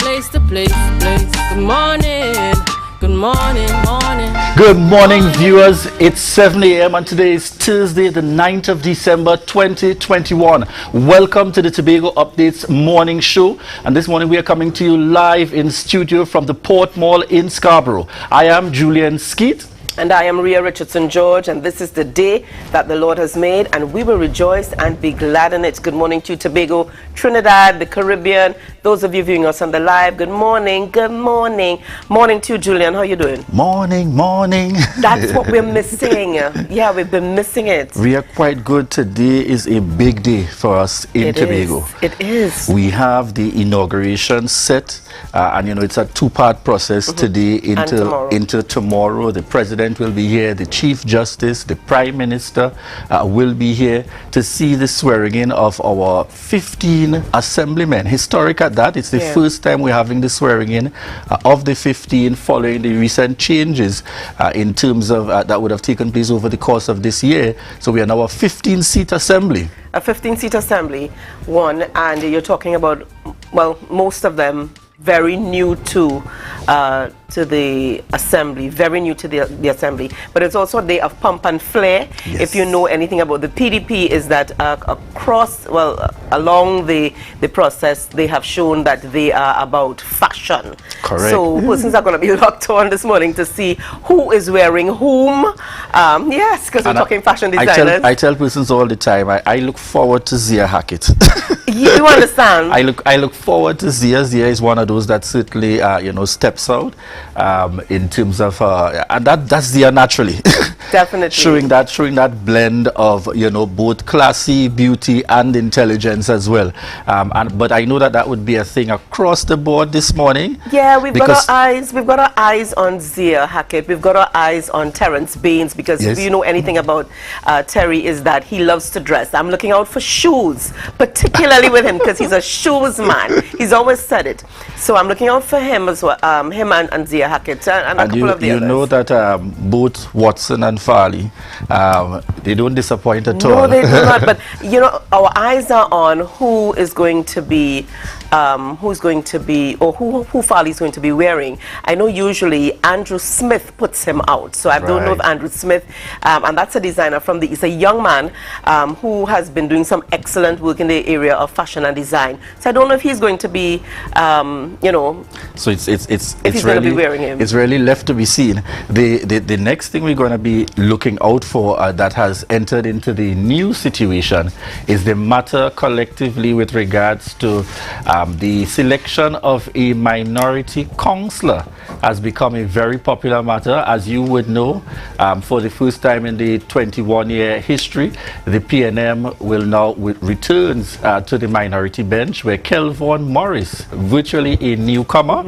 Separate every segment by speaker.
Speaker 1: place to place. Good morning, morning.
Speaker 2: Good morning, viewers. It's 7 a.m. and today is Thursday, the 9th of December, 2021. Welcome to the Tobago Updates morning show. And this morning we are coming to you live in studio from the Port Mall in Scarborough. I am Julian Skeet.
Speaker 3: And I am Ria Richardson George, and this is the day that the Lord has made, and we will rejoice and be glad in it. Good morning to Tobago, Trinidad, the Caribbean, those of you viewing us on the live. Good morning, good morning. Morning to you, Julian. How you doing?
Speaker 2: Morning.
Speaker 3: That's what we're missing. Yeah, we've been missing it.
Speaker 2: We are quite good. Today is a big day for us in Tobago.
Speaker 3: It is.
Speaker 2: We have the inauguration set, and you know it's a two-part process today into tomorrow. The president will be here, the Chief Justice, the Prime Minister will be here to see the swearing in of our 15 assemblymen. Historic at that. It's the first time we're having the swearing in of the 15 following the recent changes in terms of that would have taken place over the course of this year. So we are now a 15-seat assembly.
Speaker 3: A 15-seat assembly, one, and you're talking about, well, most of them very new to the assembly, very new to the assembly. But it's also a day of pomp and flair.
Speaker 2: Yes.
Speaker 3: If you know anything about the PDP, is that along the process, they have shown that they are about fashion.
Speaker 2: Correct.
Speaker 3: So persons are going to be locked on this morning to see who is wearing whom. Yes, because we're talking fashion designers.
Speaker 2: I tell persons all the time, I look forward to Zia Hackett.
Speaker 3: You understand?
Speaker 2: I look forward to Zia. Zia is one of those that certainly steps out in terms of and that's Zia naturally.
Speaker 3: Definitely
Speaker 2: showing that blend of both classy, beauty and intelligence as well. But I know that would be a thing across the board this morning.
Speaker 3: Yeah, we've got our eyes on Zia Hackett. We've got our eyes on Terrence Baines, because if you know anything about Terry, is that he loves to dress. I'm looking out for shoes, particularly with him, because he's a shoes man. He's always said it. So I'm looking out for him as well, him and Zia Hackett and a couple of the others. You
Speaker 2: know that both Watson and Farley, they don't disappoint at all.
Speaker 3: No, they do not. But our eyes are on who is going to be, who Farley's going to be wearing. I know usually Andrew Smith puts him out, so I don't know if Andrew Smith, and that's a designer he's a young man who has been doing some excellent work in the area of fashion and design. So I don't know if he's going to be,
Speaker 2: So it's
Speaker 3: really, be wearing him.
Speaker 2: It's really left to be seen. The next thing we're going to be looking out for that has entered into the new situation is the matter collectively with regards to the selection of a minority councillor has become a very popular matter. As you would know, for the first time in the 21-year history, the PNM will now returns to the minority bench, where Kelvon Morris, virtually a newcomer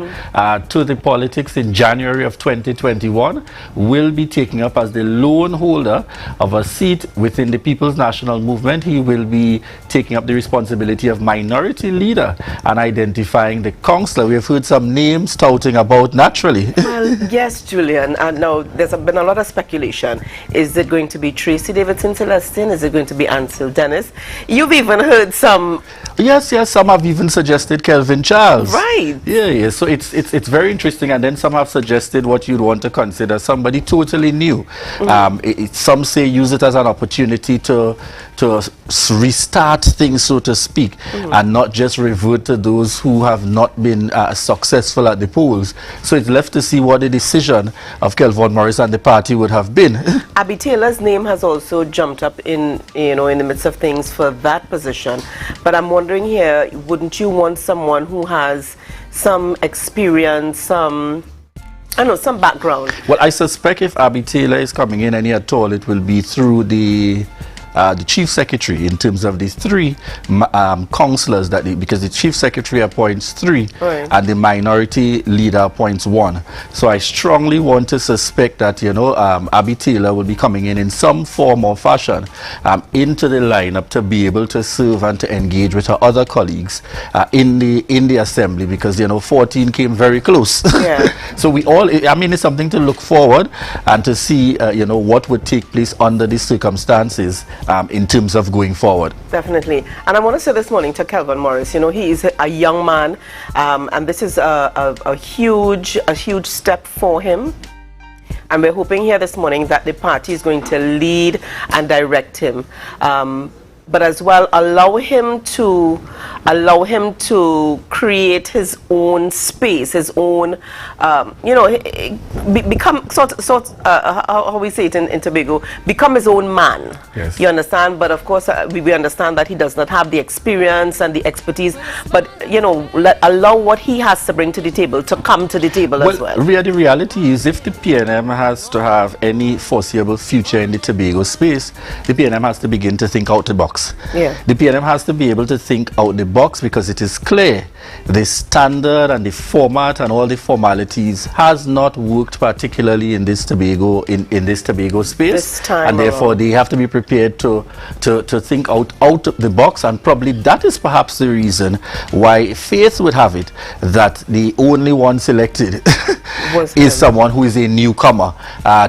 Speaker 2: to the politics in January of 2021, will be taking up as the lone holder of a seat within the People's National Movement. He will be taking up the responsibility of minority leader and identifying the councillor. We have heard some names touting about naturally.
Speaker 3: Well, yes, Julian. Now, there's been a lot of speculation. Is it going to be Tracy Davidson Celestine? Is it going to be Ansel Dennis? You've even heard some...
Speaker 2: Yes, some have even suggested Kelvin Charles.
Speaker 3: Right.
Speaker 2: Yeah. So it's very interesting. And then some have suggested what you'd want to consider somebody totally new. Some say use it as an opportunity to restart things, so to speak, and not just revert to those who have not been successful at the polls. So it's left to see what the decision of Kelvon Morris and the party would have been.
Speaker 3: Abby Taylor's name has also jumped up in the midst of things for that position. But I'm wondering here, wouldn't you want someone who has some experience, some background?
Speaker 2: Well, I suspect if Abby Taylor is coming in any at all, it will be through the chief secretary, in terms of these three councillors because the chief secretary appoints 3 and the minority leader appoints 1. So I strongly want to suspect that Abby Taylor will be coming in some form or fashion into the lineup to be able to serve and to engage with her other colleagues in the assembly, because 14 came very close. So it's something to look forward and to see what would take place under these circumstances in terms of going forward.
Speaker 3: Definitely. And I want to say this morning to Kelvin Morris, he is a young man, and this is a huge step for him. And we're hoping here this morning that the party is going to lead and direct him, but as well allow him to create his own space, his own, become how we say it in Tobago, become his own man.
Speaker 2: Yes.
Speaker 3: You understand? But of course, we understand that he does not have the experience and the expertise. But allow what he has to bring to the table to come to the table as well.
Speaker 2: The reality is, if the PNM has to have any foreseeable future in the Tobago space, the PNM has to begin to think out the box.
Speaker 3: Yeah.
Speaker 2: The PNM has to be able to think out the box, because it is clear the standard and the format and all the formalities has not worked particularly in this Tobago this Tobago space,
Speaker 3: this time
Speaker 2: and therefore
Speaker 3: around.
Speaker 2: they have to be prepared to think out of the box. And probably that is perhaps the reason why Faith would have it that the only one selected is someone who is a newcomer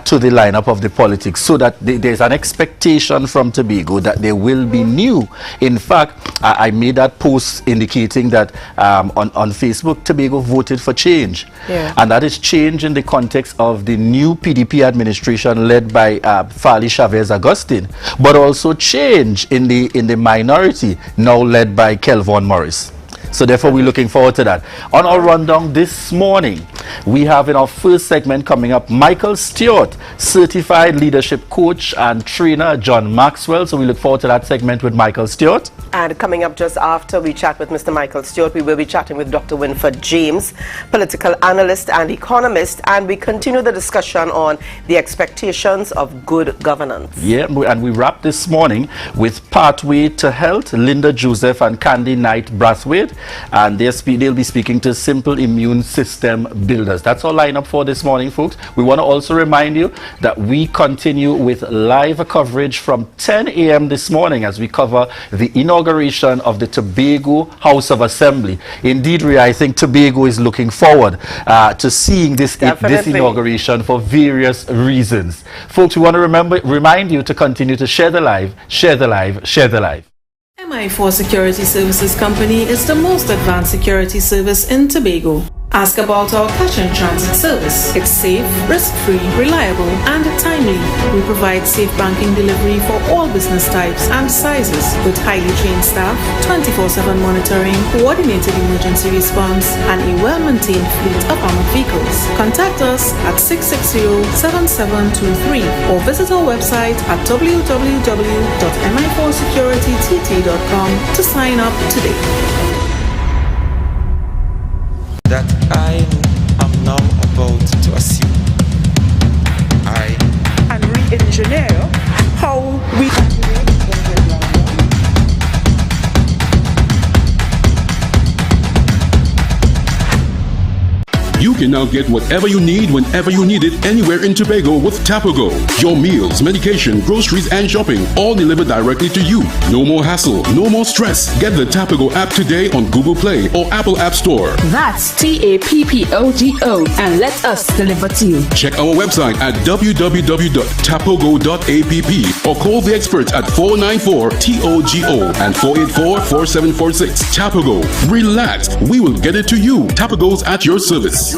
Speaker 2: to the lineup of the politics, so that there's an expectation from Tobago that there will be new. In fact, I made that post indicating that on Facebook, Tobago voted for change.
Speaker 3: Yeah.
Speaker 2: And that is change in the context of the new PDP administration led by Fali Chavez Agustin, but also change in the minority now led by Kelvin Morris. So therefore, we're looking forward to that. On our rundown this morning, we have in our first segment coming up Michael Stewart, certified leadership coach and trainer, John Maxwell. So we look forward to that segment with Michael Stewart.
Speaker 3: And coming up just after we chat with Mr. Michael Stewart, we will be chatting with Dr. Winford James, political analyst and economist, and we continue the discussion on the expectations of good governance.
Speaker 2: Yeah, and we wrap this morning with Pathway to Health, Linda Joseph and Candy Knight Brathwaite, and they'll be speaking to Simple Immune System Builders. That's our lineup for this morning, folks. We want to also remind you that we continue with live coverage from 10 a.m. this morning as we cover the inauguration of the Tobago House of Assembly. Indeed, I think Tobago is looking forward to seeing this inauguration for various reasons. Folks, we want to remind you to continue to share the live, share the live, share the live.
Speaker 4: MI4 Security Services Company is the most advanced security service in Tobago. Ask about our cash and transit service. It's safe, risk-free, reliable, and timely. We provide safe banking delivery for all business types and sizes with highly trained staff, 24/7 monitoring, coordinated emergency response, and a well-maintained fleet of armored vehicles. Contact us at 660-7723 or visit our website at www.mi4securitytt.com to sign up today.
Speaker 5: That I am now about to assume.
Speaker 6: And re-engineer how we
Speaker 7: You can now get whatever you need whenever you need it anywhere in Tobago with Tobago. Your meals, medication, groceries, and shopping all delivered directly to you. No more hassle, no more stress. Get the Tobago app today on Google Play or Apple App Store.
Speaker 8: That's TAPPOGO, and let us deliver to you.
Speaker 7: Check our website at www.tapogo.app or call the experts at 494-TOGO and 484-4746. Tobago. Relax. We will get it to you. Tobago's at your service.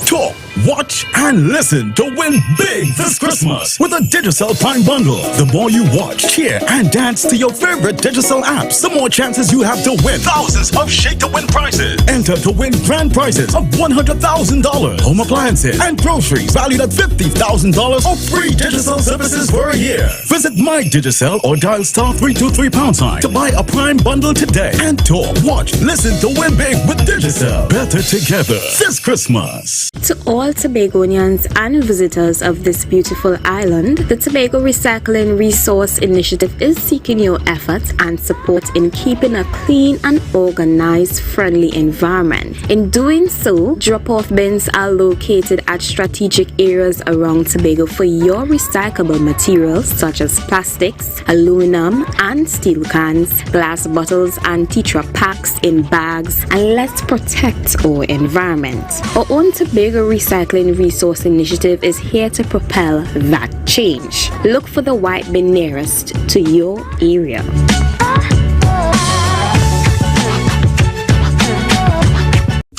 Speaker 9: Talk, watch, and listen to win big this Christmas with a Digicel Prime Bundle. The more you watch, cheer, and dance to your favorite Digicel apps, the more chances you have to win thousands of shake-to-win prizes. Enter to win grand prizes of $100,000, home appliances, and groceries valued at $50,000 or free Digicel services for a year. Visit My Digicel or dial *323# to buy a Prime Bundle today and talk, watch, listen to win big with Digicel. Better together this Christmas.
Speaker 10: To all Tobagonians and visitors of this beautiful island, the Tobago Recycling Resource Initiative is seeking your efforts and support in keeping a clean and organized, friendly environment. In doing so, drop-off bins are located at strategic areas around Tobago for your recyclable materials such as plastics, aluminum and steel cans, glass bottles and Tetra packs in bags, and let's protect our environment. Our own Tobago Tobago Recycling Resource Initiative is here to propel that change. Look for the white bin nearest to your area.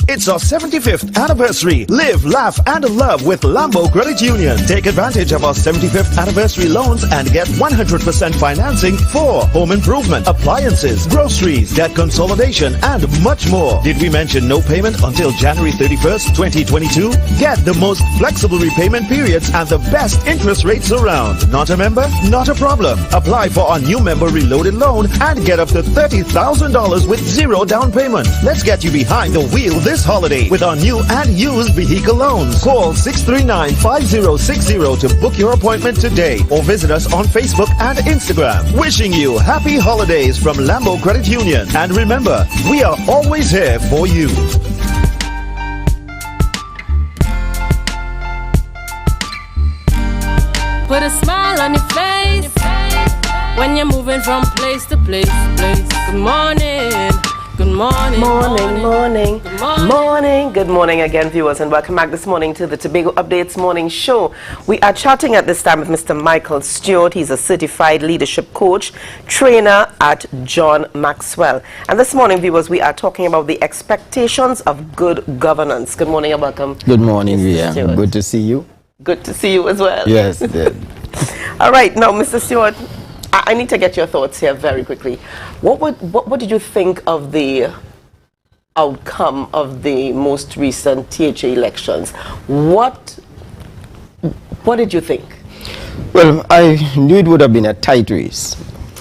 Speaker 9: It's our 75th anniversary. Live, laugh, and love with Lambo Credit Union. Take advantage of our 75th anniversary loans and get 100% financing for home improvement, appliances, groceries, debt consolidation, and much more. Did we mention no payment until January 31st, 2022? Get the most flexible repayment periods and the best interest rates around. Not a member? Not a problem. Apply for our new member reloaded loan and get up to $30,000 with zero down payment. Let's get you behind the wheel this holiday with our new and used vehicle loans. Call 639-5060 to book your appointment today or visit us on Facebook and Instagram. Wishing you happy holidays from Lambo Credit Union. And remember, we are always here for you.
Speaker 1: Put a smile on your face when you're moving from place to place. Good morning. Good morning.
Speaker 3: Morning. Good morning again, viewers, and welcome back this morning to the Tobago Updates Morning Show. We are chatting at this time with Mr. Michael Stewart. He's a certified leadership coach, trainer at John Maxwell. And this morning, viewers, we are talking about the expectations of good governance. Good morning and welcome.
Speaker 11: Good morning, Ria. Good to see you.
Speaker 3: Good to see you as well.
Speaker 11: Yes.
Speaker 3: All right, now, Mr. Stewart, I need to get your thoughts here very quickly. What did you think of the outcome of the most recent THA elections? What did you think?
Speaker 11: Well, I knew it would have been a tight race,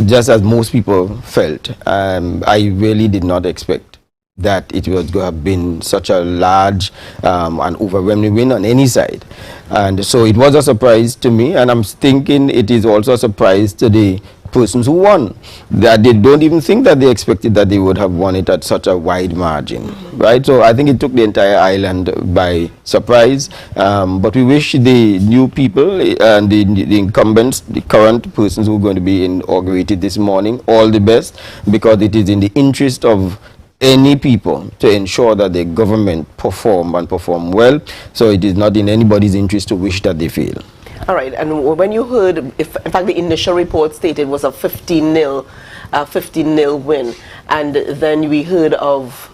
Speaker 11: just as most people felt. I really did not expect that it was going to have been such a large and overwhelming win on any side. And so it was a surprise to me, and I'm thinking it is also a surprise to the persons who won, that they don't even think that they expected that they would have won it at such a wide margin, right? So I think it took the entire island by surprise, but we wish the new people and the incumbents, the current persons who are going to be inaugurated this morning, all the best, because it is in the interest of any people to ensure that the government perform and perform well. So it is not in anybody's interest to wish that they fail.
Speaker 3: All right, and when you heard, in fact, the initial report stated it was a 15-0 win, and then we heard of,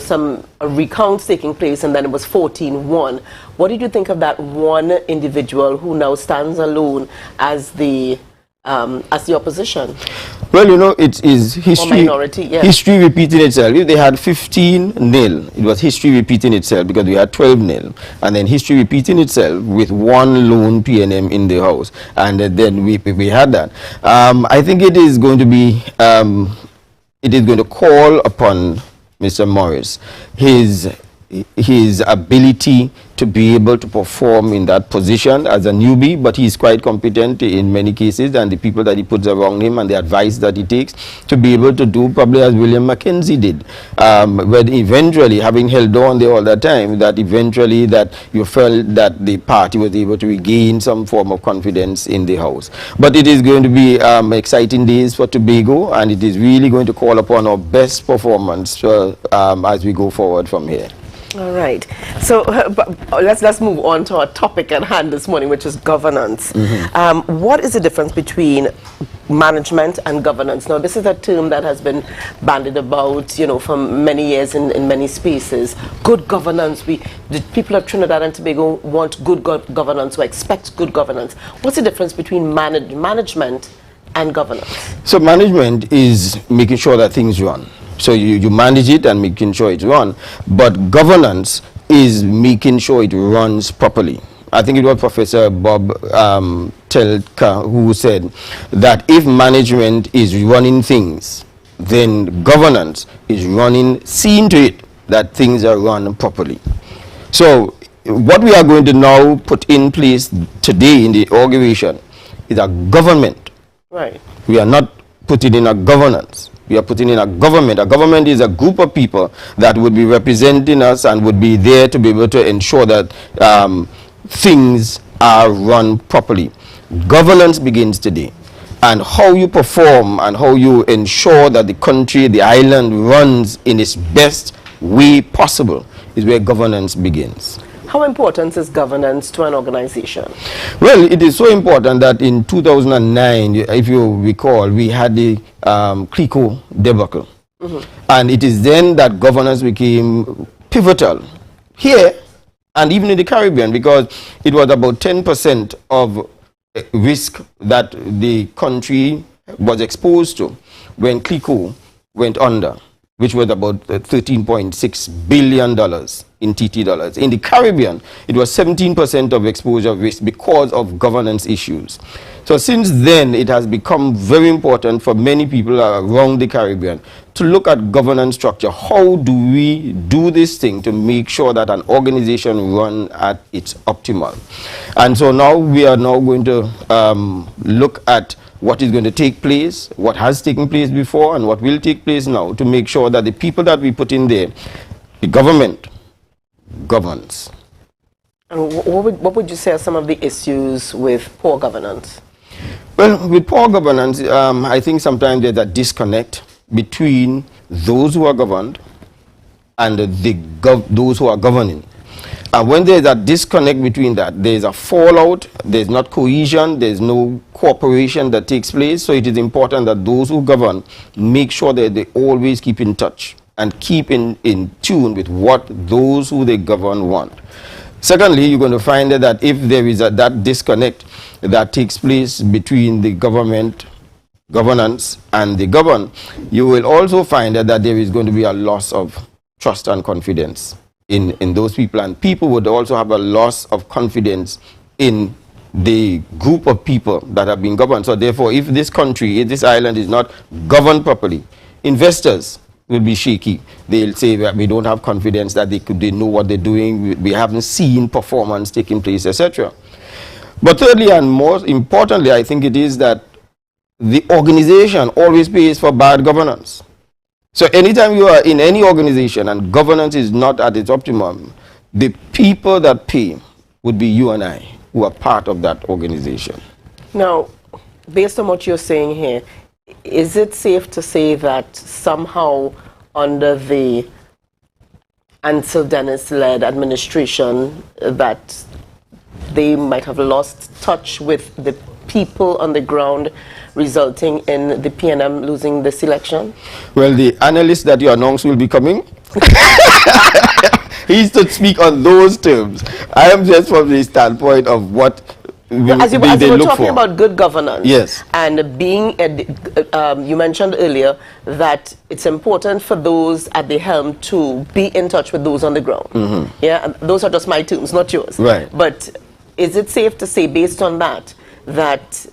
Speaker 3: some recounts taking place, and then it was 14-1. What did you think of that one individual who now stands alone as the opposition?
Speaker 11: Well, it is history.
Speaker 3: Or minority, yeah.
Speaker 11: History repeating itself. If they had 15-0, it was history repeating itself because we had 12-0, and then history repeating itself with one lone PNM in the house, and then we had that. I think it is going to be, it is going to call upon Mr. Morris, his ability to be able to perform in that position as a newbie, but he's quite competent in many cases, and the people that he puts around him and the advice that he takes to be able to do probably as William Mackenzie did, when eventually, having held on there all the time, that eventually that you felt that the party was able to regain some form of confidence in the house. But it is going to be exciting days for Tobago, and it is really going to call upon our best performance as we go forward from here.
Speaker 3: All right. So let's move on to our topic at hand this morning, which is governance. What is the difference between management and governance? Now, this is a term that has been bandied about, for many years in many spaces. Good governance. The people of Trinidad and Tobago want good governance or expect good governance. What's the difference between management and governance? So
Speaker 11: management is making sure that things run. So you manage it and making sure it's run, but governance is making sure it runs properly. I think it was Professor Bob Telka who said that if management is running things, then governance is seeing to it that things are run properly. So what we are going to now put in place today in the inauguration is a government.
Speaker 3: Right.
Speaker 11: We are not putting in a governance. We are putting in a government. A government is a group of people that would be representing us and would be there to be able to ensure that things are run properly. Governance begins today. And how you perform and how you ensure that the country, the island, runs in its best way possible is where governance begins.
Speaker 3: How important is governance to an organization?
Speaker 11: Well, it is so important that in 2009, if you recall, we had the CLICO debacle. And it is then that governance became pivotal here and even in the Caribbean, because it was about 10% of risk that the country was exposed to when CLICO went under, which was about $13.6 billion in TT dollars. In the Caribbean, it was 17% of exposure risk because of governance issues. So since then, it has become very important for many people around the Caribbean to look at governance structure. How do we do this thing to make sure that an organization runs at its optimal? And so now we are now going to look at what is going to take place, what has taken place before, and what will take place now, to make sure that the people that we put in there, the government, governs.
Speaker 3: And what would you say are some of the issues with poor governance?
Speaker 11: Well, with poor governance, I think sometimes there's a disconnect between those who are governed and those who are governing. And when there's a disconnect between that, there's a fallout, there's not cohesion, there's no cooperation that takes place. So it is important that those who govern make sure that they always keep in touch and keep in tune with what those who they govern want. Secondly, you're going to find that if there is that disconnect that takes place between the governance and the governed, you will also find that there is going to be a loss of trust and confidence in those people, and people would also have a loss of confidence in the group of people that have been governed. So therefore, if this country, if this island is not governed properly, investors will be shaky. They'll say that we don't have confidence that they know what they're doing, we haven't seen performance taking place, etc. But thirdly, and most importantly, I think it is that the organization always pays for bad governance. So anytime you are in any organization and governance is not at its optimum, the people that pay would be you and I, who are part of that organization. Now,
Speaker 3: Based on what you're saying here, is it safe to say that somehow under the Ansel Dennis-led administration that they might have lost touch with the people on the ground, resulting in the PNM losing this election?
Speaker 11: Well, the analyst that you announced will be coming. He's to speak on those terms. I am just from the standpoint of what
Speaker 3: as you were talking about good governance,
Speaker 11: yes,
Speaker 3: and being you mentioned earlier that it's important for those at the helm to be in touch with those on the ground.
Speaker 11: Mm-hmm.
Speaker 3: Yeah, and those are just my terms, not yours.
Speaker 11: Right.
Speaker 3: But is it safe to say, based on that, that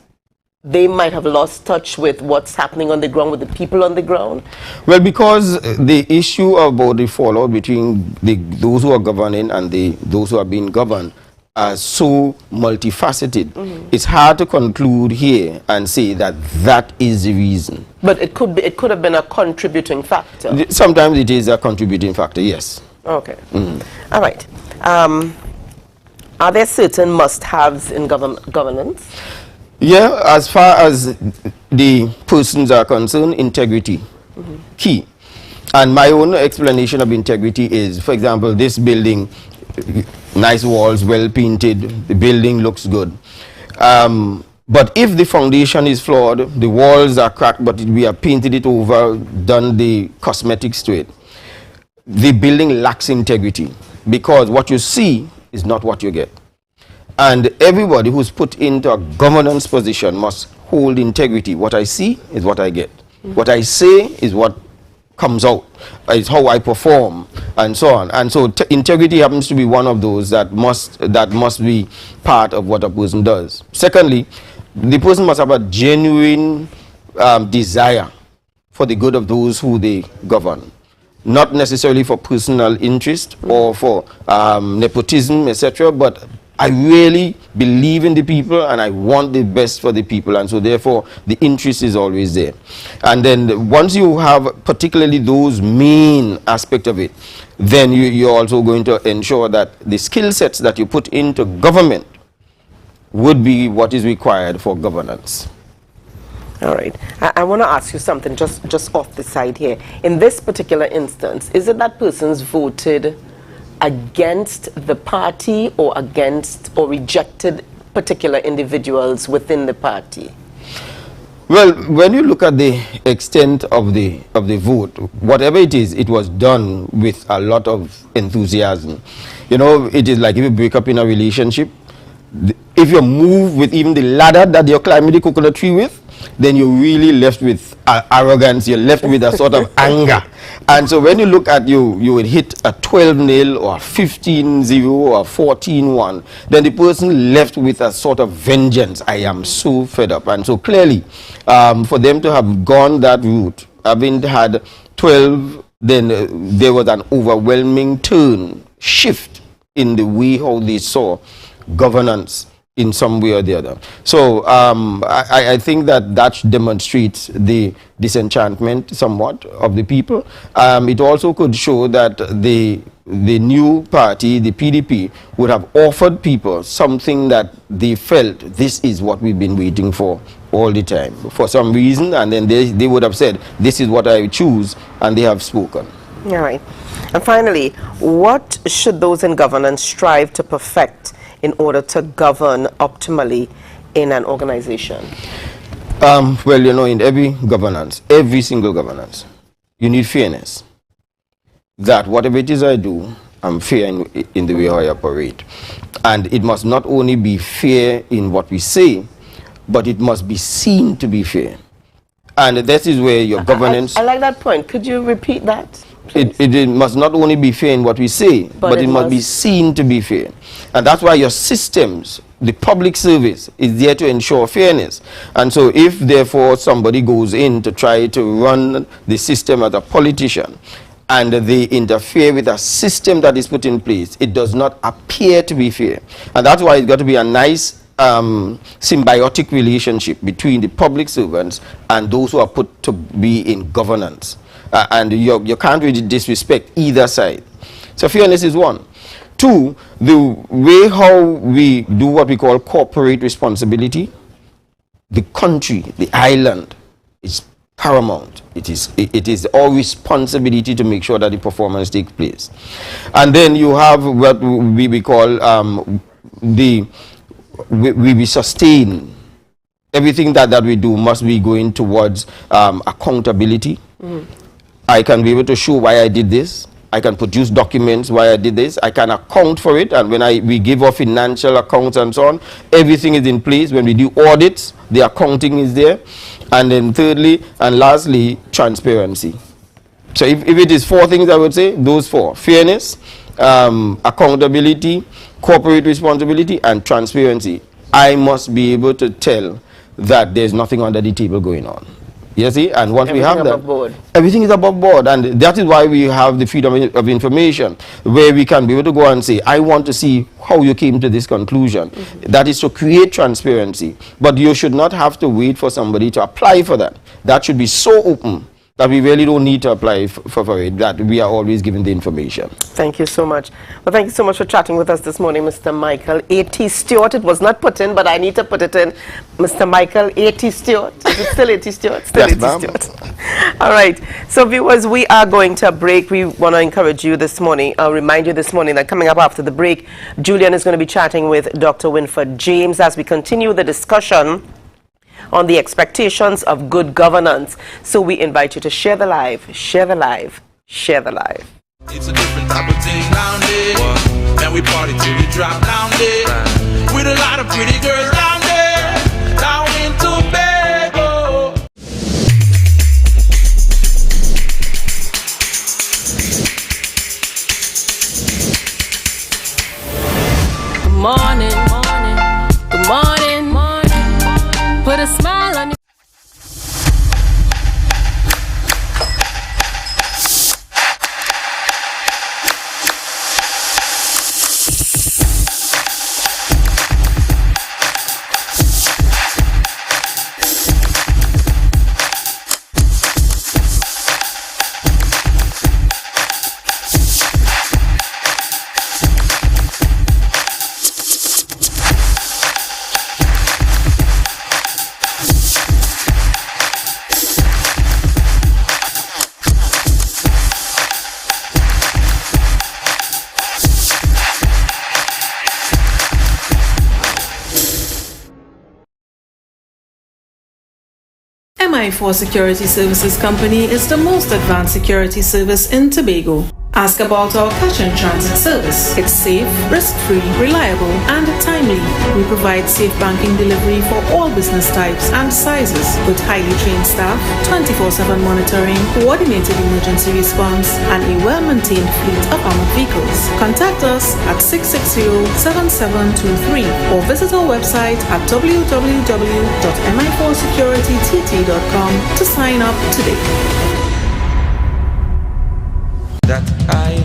Speaker 3: they might have lost touch with what's happening on the ground, with the people on the ground?
Speaker 11: Well, because the issue about the fallout between those who are governing and those who are being governed are so multifaceted, it's hard to conclude here and say that that is the reason.
Speaker 3: But it could have been a contributing factor.
Speaker 11: Sometimes it is a contributing factor, yes.
Speaker 3: Okay. All right. Are there certain must-haves in governance?
Speaker 11: Yeah, as far as the persons are concerned, integrity, key. And my own explanation of integrity is, for example, this building, nice walls, well painted, the building looks good. But if the foundation is flawed, the walls are cracked, but we have painted it over, done the cosmetics to it, the building lacks integrity, because what you see is not what you get. And everybody who's put into a governance position must hold integrity. What I see is what I get. What I say is what comes out. It's how I perform, and so on. And so integrity happens to be one of those that must be part of what a person does. Secondly, the person must have a genuine desire for the good of those who they govern. Not necessarily for personal interest or for nepotism, etc., but I really believe in the people and I want the best for the people, and so therefore the interest is always there. And then once you have particularly those main aspects of it, then you're also going to ensure that the skill sets that you put into government would be what is required for governance.
Speaker 3: All right. I want to ask you something just off the side here. In this particular instance, is it that persons voted against the party or against or rejected particular individuals within the party?
Speaker 11: Well, when you look at the extent of the vote, whatever it is, it was done with a lot of enthusiasm. You know, it is like if you break up in a relationship, if you move with even the ladder that you're climbing the coconut tree with, then you're really left with arrogance, you're left with a sort of anger. And so when you look at you would hit a 12-0 or a 15-0 or a 14-1, then the person left with a sort of vengeance. I am so fed up. And so clearly, for them to have gone that route, having had 12, then there was an overwhelming shift in the way how they saw governance in some way or the other. So I think that demonstrates the disenchantment somewhat of the people. It also could show that the new party, the PDP, would have offered people something that they felt this is what we've been waiting for all the time for some reason, and then they would have said this is what I choose, and they have spoken.
Speaker 3: All right. And finally, what should those in governance strive to perfect in order to govern optimally in an organization?
Speaker 11: Well, you know, in every governance, every single governance, you need fairness. That whatever it is I do, I'm fair in the way I operate. And it must not only be fair in what we say, but it must be seen to be fair. And that is where your governance...
Speaker 3: I like that point. Could you repeat that?
Speaker 11: It must not only be fair in what we say, but it must be seen to be fair. And that's why your systems, the public service, is there to ensure fairness. And so if, therefore, somebody goes in to try to run the system as a politician, and they interfere with a system that is put in place, it does not appear to be fair. And that's why it's got to be a nice symbiotic relationship between the public servants and those who are put to be in governance. And you can't really disrespect either side. So fairness is one. Two, the way how we do what we call corporate responsibility, the country, the island, is paramount. It is our responsibility to make sure that the performance takes place. And then you have what we call we sustain. Everything that we do must be going towards accountability. I can be able to show why I did this. I can produce documents why I did this. I can account for it, and when we give off financial accounts and so on, everything is in place. When we do audits, the accounting is there. And then thirdly and lastly, transparency. So if it is four things, I would say, those four: fairness, accountability, corporate responsibility, and transparency. I must be able to tell that there's nothing under the table going on. You see, and once we have that, everything is above board, and that is why we have the freedom of information, where we can be able to go and say, I want to see how you came to this conclusion. That is to create transparency, but you should not have to wait for somebody to apply for that. That should be so open that we really don't need to apply for it, that we are always given the information.
Speaker 3: Thank you so much. Well, thank you so much for chatting with us this morning, Mr. Michael A.T. Stewart. It was not put in, but I need to put it in. Mr. Michael A.T. Stewart. Is it still A.T. Stewart? Still
Speaker 11: yes,
Speaker 3: A.T. Stewart. All right. So, viewers, we are going to a break. We want to encourage you this morning, remind you this morning that coming up after the break, Julian is going to be chatting with Dr. Winford James as we continue the discussion on the expectations of good governance. So we invite you to share the live, share the live, share the live.
Speaker 12: It's a different type of thing down there. Man, we party till we drop down there. With a lot of pretty girls down there. Down in Tobago.
Speaker 1: Good morning, good morning. Put a smile on your
Speaker 4: MI4 Security Services Company is the most advanced security service in Tobago. Ask about our cash and transit service. It's safe, risk-free, reliable, and timely. We provide safe banking delivery for all business types and sizes with highly trained staff, 24/7 monitoring, coordinated emergency response, and a well-maintained fleet of armored vehicles. Contact us at 660-7723 or visit our website at www.mi4securitytt.com to sign up today.
Speaker 5: That I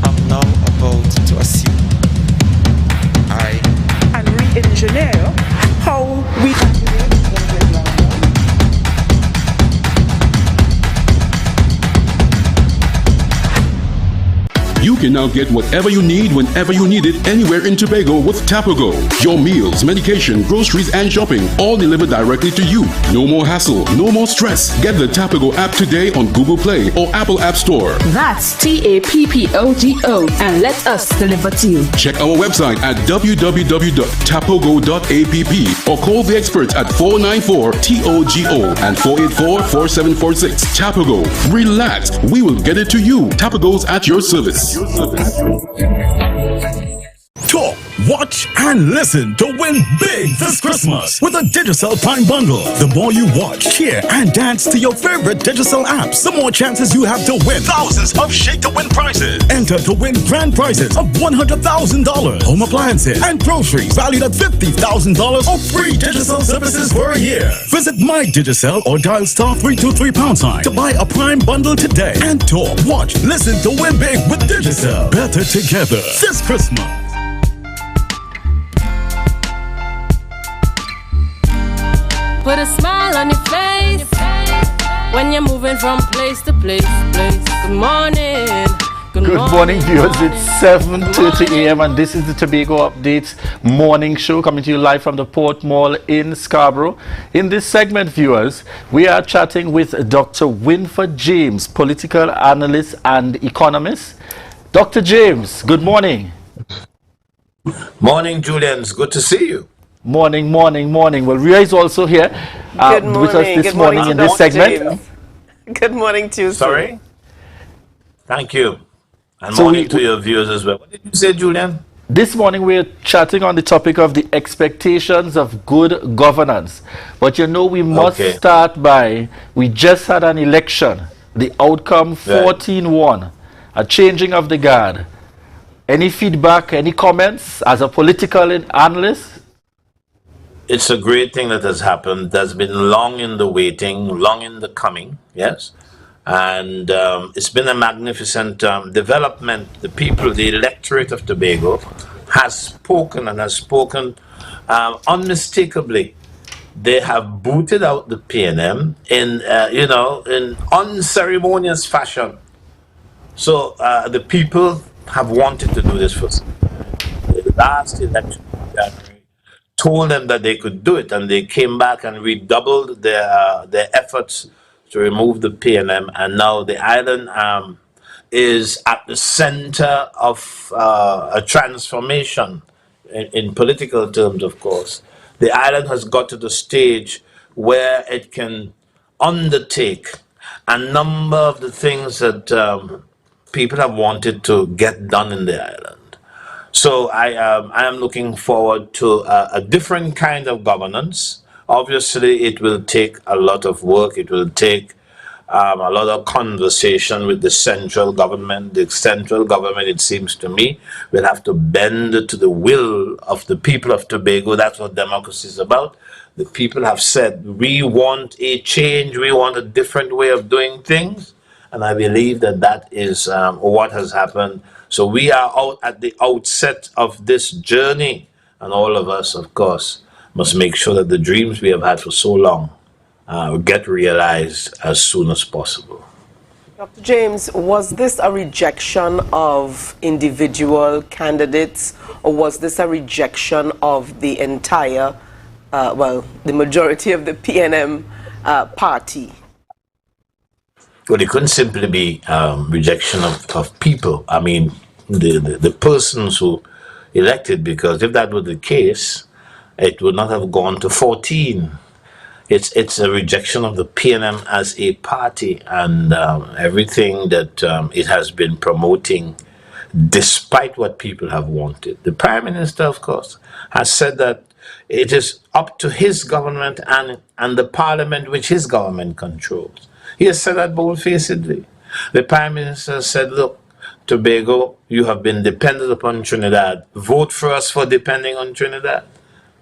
Speaker 5: am now about to assume.
Speaker 6: And re-engineer how we
Speaker 7: You can now get whatever you need whenever you need it anywhere in Tobago with Tobago. Your meals, medication, groceries, and shopping all delivered directly to you. No more hassle, no more stress. Get the Tobago app today on Google Play or Apple App Store.
Speaker 8: That's TAPPOGO and let us deliver to you.
Speaker 7: Check our website at www.tapogo.app or call the experts at 494-TOGO and 484-4746. Tobago. Relax. We will get it to you. Tobago's at your service.
Speaker 9: Talk, watch, and listen to win big this Christmas with a Digicel Prime Bundle. The more you watch, cheer, and dance to your favorite Digicel apps, the more chances you have to win thousands of shake-to-win prizes. Enter to win grand prizes of $100,000, home appliances, and groceries valued at $50,000 or free Digicel services for a year. Visit My Digicel or dial *323# to buy a Prime Bundle today. And talk, watch, listen to win big with Digicel. Better together this Christmas.
Speaker 1: Put a smile on your face when you're moving from place to place. Good morning.
Speaker 2: Good morning, viewers. It's 7:30 a.m. and this is the Tobago Updates morning show coming to you live from the Port Mall in Scarborough. In this segment, viewers, we are chatting with Dr. Winford James, political analyst and economist. Dr. James, good morning.
Speaker 13: Morning, Julians. Good to see you.
Speaker 2: Morning. Well, Ria is also here with us this morning in this segment.
Speaker 3: James. Good morning to you.
Speaker 13: Sorry? Thank you. And so morning to your viewers as well. What did you say, Julian?
Speaker 2: This morning we're chatting on the topic of the expectations of good governance. But you know, we must start by, we just had an election. The outcome 14-1, a changing of the guard. Any feedback, any comments as a political analyst?
Speaker 13: It's a great thing that has happened. That's been long in the waiting, long in the coming, yes. And it's been a magnificent development. The people, the electorate of Tobago has spoken and has spoken unmistakably. They have booted out the PNM in, in unceremonious fashion. So the people have wanted to do this for the last election in January. Told them that they could do it, and they came back and redoubled their efforts to remove the PNM, and now the island is at the center of a transformation in political terms, of course. The island has got to the stage where it can undertake a number of the things that people have wanted to get done in the island. So I am looking forward to a different kind of governance. Obviously, it will take a lot of work. It will take a lot of conversation with the central government. The central government, it seems to me, will have to bend to the will of the people of Tobago. That's what democracy is about. The people have said, we want a change. We want a different way of doing things. And I believe that that is what has happened. So we are out at the outset of this journey, and all of us, of course, must make sure that the dreams we have had for so long get realized as soon as possible.
Speaker 3: Dr. James, was this a rejection of individual candidates, or was this a rejection of the entire, the majority of the PNM party?
Speaker 13: Well, it couldn't simply be rejection of people. I mean, the persons who elected, because if that were the case, it would not have gone to 14. it's a rejection of the PNM as a party and everything that it has been promoting, despite what people have wanted. The Prime Minister, of course, has said that it is up to his government and the Parliament which his government controls. He has said that bold-facedly. The Prime Minister said, look, Tobago, you have been dependent upon Trinidad. Vote for us for depending on Trinidad.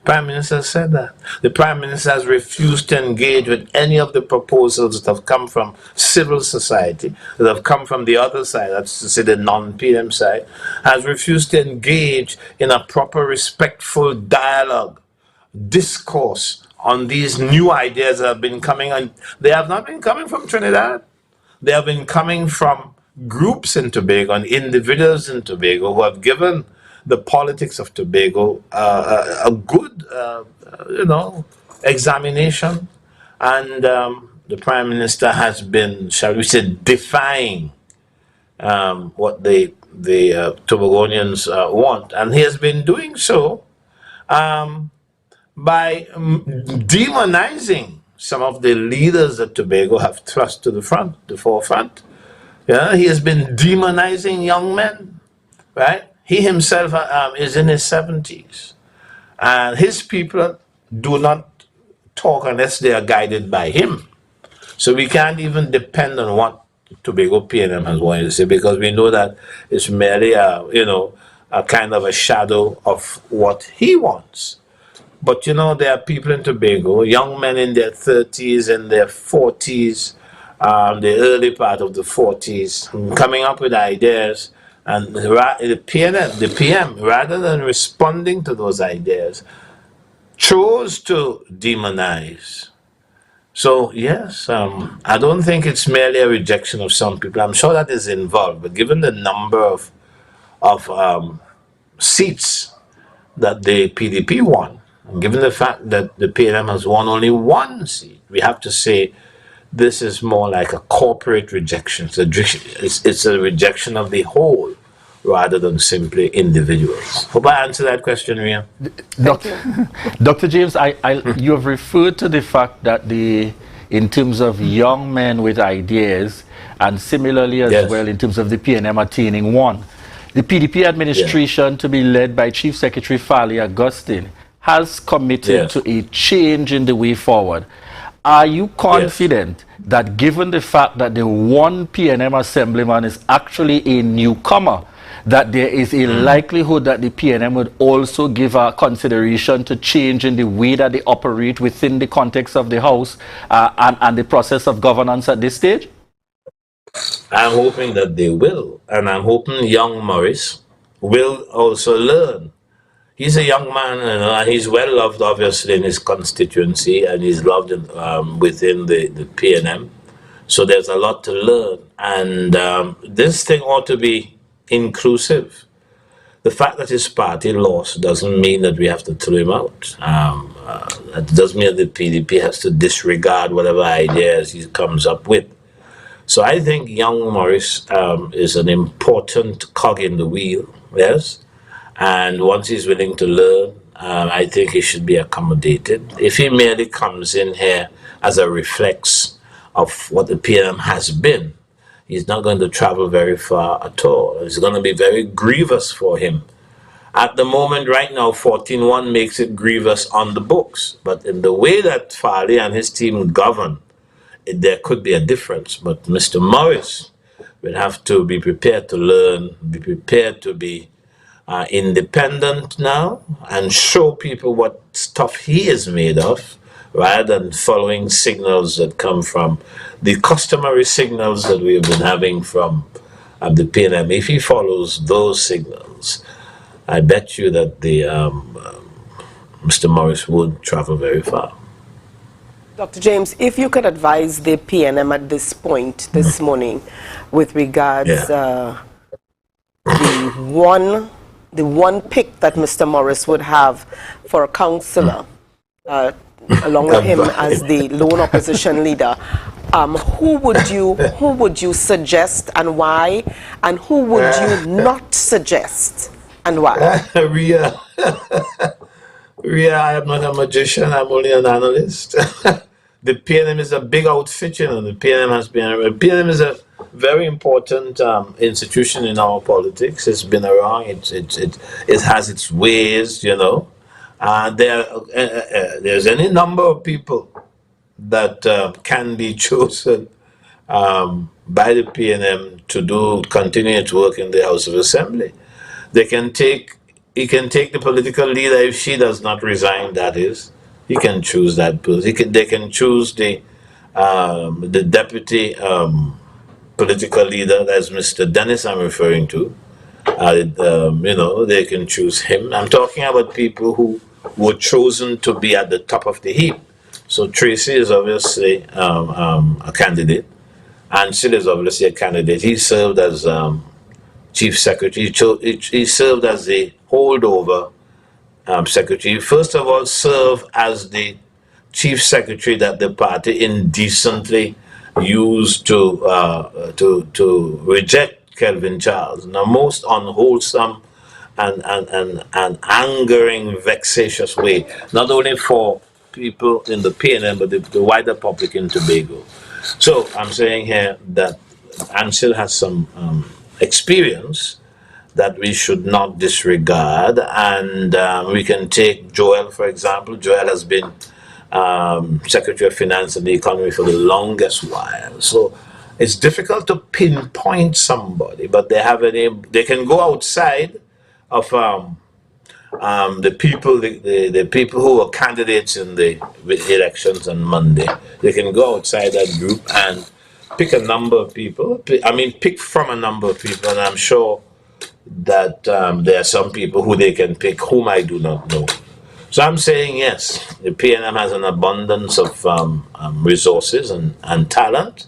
Speaker 13: Prime Minister said that. The Prime Minister has refused to engage with any of the proposals that have come from civil society, that have come from the other side, that's to say the non-PM side, has refused to engage in a proper, respectful dialogue, discourse on these new ideas that have been coming. And they have not been coming from Trinidad. They have been coming from groups in Tobago and individuals in Tobago who have given the politics of Tobago a good, examination. And the Prime Minister has been, shall we say, defying what the Tobagonians want. And he has been doing so by demonizing some of the leaders that Tobago have thrust to the forefront. Yeah, he has been demonizing young men, right? He himself is in his 70s, and his people do not talk unless they are guided by him. So we can't even depend on what Tobago PNM has wanted to say, because we know that it's merely a kind of a shadow of what he wants. But there are people in Tobago, young men in their 30s and their 40s, the early part of the 40s, coming up with ideas, and the PM, rather than responding to those ideas, chose to demonize. So yes, I don't think it's merely a rejection of some people. I'm sure that is involved, but given the number of seats that the PDP won, and given the fact that the PNM has won only one seat, we have to say this is more like a corporate rejection. It's a rejection of the whole rather than simply individuals. Hope I answered that question, Ria.
Speaker 2: Dr. James, you have referred to the fact that in terms of young men with ideas, and similarly as well in terms of the PNM attaining one, the PDP administration to be led by Chief Secretary Fali Augustine has committed to a change in the way forward. Are you confident that given the fact that the one PNM assemblyman is actually a newcomer, that there is a likelihood that the PNM would also give a consideration to change in the way that they operate within the context of the House and the process of governance at this stage?
Speaker 13: I'm hoping that they will, and I'm hoping young Morris will also learn. He's a young man, and he's well loved, obviously, in his constituency, and he's loved within the PNM. So there's a lot to learn, and this thing ought to be inclusive. The fact that his party lost doesn't mean that we have to throw him out. It doesn't mean that the PDP has to disregard whatever ideas he comes up with. So I think young Morris is an important cog in the wheel, yes? And once he's willing to learn, I think he should be accommodated. If he merely comes in here as a reflex of what the PNM has been, he's not going to travel very far at all. It's going to be very grievous for him. At the moment, right now, 14-1 makes it grievous on the books. But in the way that Fali and his team govern, there could be a difference. But Mr. Morris will have to be prepared to learn, be prepared to be independent now, and show people what stuff he is made of, rather than following signals that come from the customary signals that we have been having from the PNM. If he follows those signals, I bet you that the Mr. Morris would travel very far.
Speaker 3: Dr. James, if you could advise the PNM at this point, this morning, with regards the one pick that Mr. Morris would have for a councillor, along with him as the lone opposition leader, who would you suggest and why, and who would you not suggest and why?
Speaker 13: Ria, I am not a magician, I'm only an analyst. the PNM is a big outfit, you know. The PNM is a very important institution in our politics. It's been around. It has its ways, you know. There's any number of people that can be chosen by the PNM to continue its work in the House of Assembly. He can take the political leader if she does not resign. That is, he can choose that person. They can choose the deputy political leader, that's Mr. Dennis I'm referring to. You know, they can choose him. I'm talking about people who were chosen to be at the top of the heap. So Tracy is obviously a candidate. Ansel is obviously a candidate. He served as chief secretary. He served as the holdover secretary. First of all, served as the chief secretary that the party indecently used to reject Kelvin Charles. Now, most unwholesome and angering, vexatious way, not only for people in the PNM, but the wider public in Tobago. So I'm saying here that Ansel has some experience that we should not disregard, and we can take Joel, for example. Joel has been Secretary of Finance and the Economy for the longest while. So it's difficult to pinpoint somebody, but they can go outside of the people who were candidates in the elections on Monday. They can go outside that group and pick a number of people. Pick from a number of people, and I'm sure that there are some people who they can pick whom I do not know. So I'm saying yes, the PNM has an abundance of resources and talent,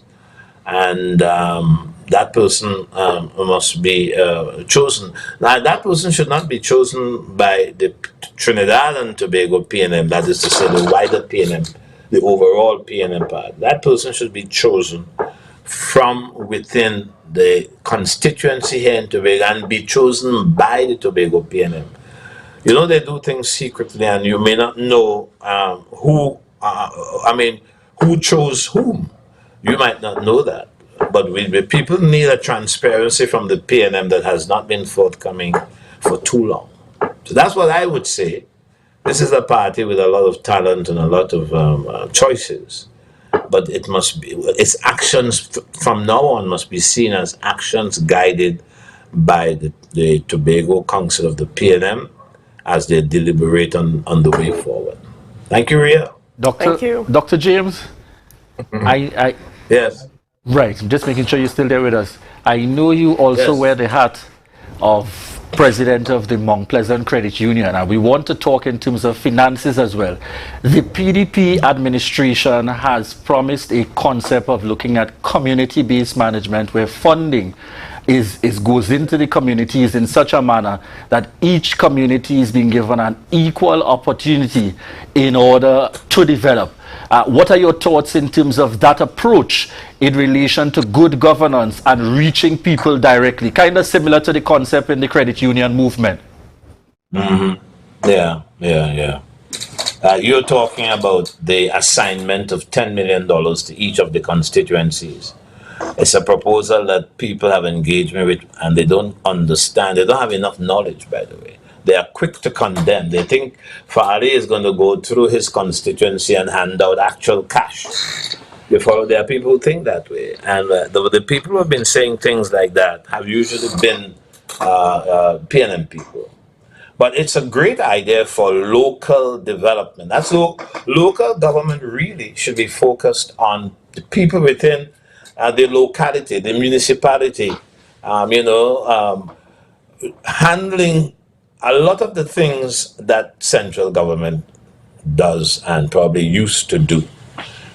Speaker 13: and that person must be chosen. Now, that person should not be chosen by the Trinidad and Tobago PNM, that is to say the wider PNM, the overall PNM part. That person should be chosen from within the constituency here in Tobago and be chosen by the Tobago PNM. You know, they do things secretly, and you may not know who chose whom. You might not know that. But people need a transparency from the PNM that has not been forthcoming for too long. So that's what I would say. This is a party with a lot of talent and a lot of choices. But it must be, its actions from now on must be seen as actions guided by the Tobago Council of the PNM as they deliberate on the way forward. Thank you, Ria.
Speaker 3: Thank you.
Speaker 2: Dr. James,
Speaker 13: Yes.
Speaker 2: Right, I'm just making sure you're still there with us. I know you also wear the hat of president of the Mount Pleasant Credit Union, and we want to talk in terms of finances as well. The PDP administration has promised a concept of looking at community-based management where funding goes into the communities in such a manner that each community is being given an equal opportunity in order to develop. What are your thoughts in terms of that approach in relation to good governance and reaching people directly? Kind of similar to the concept in the credit union movement.
Speaker 13: Mm-hmm. Yeah. You're talking about the assignment of $10 million to each of the constituencies. It's a proposal that people have engagement with, and they don't understand. They don't have enough knowledge, by the way. They are quick to condemn. They think Fari is going to go through his constituency and hand out actual cash. You follow? There are people who think that way. And the people who have been saying things like that have usually been PNM people. But it's a great idea for local development. That's local government really should be focused on the people within the locality, the municipality, handling a lot of the things that central government does and probably used to do.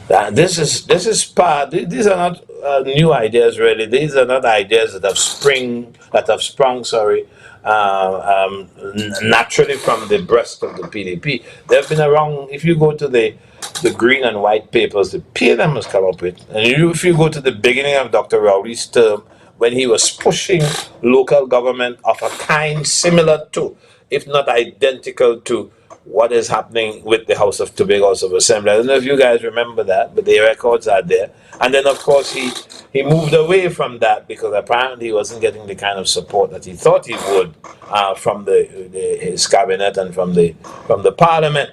Speaker 13: This is part. These are not new ideas, really. These are not ideas that have sprung naturally from the breast of the PDP. They've been around. If you go to the green and white papers, the PNM has come up with, and if you go to the beginning of Dr. Rowley's term, when he was pushing local government of a kind similar to, if not identical to, what is happening with the House of Tobago House of Assembly. I don't know if you guys remember that, but the records are there. And then, of course, he moved away from that because apparently he wasn't getting the kind of support that he thought he would from his cabinet and from the parliament.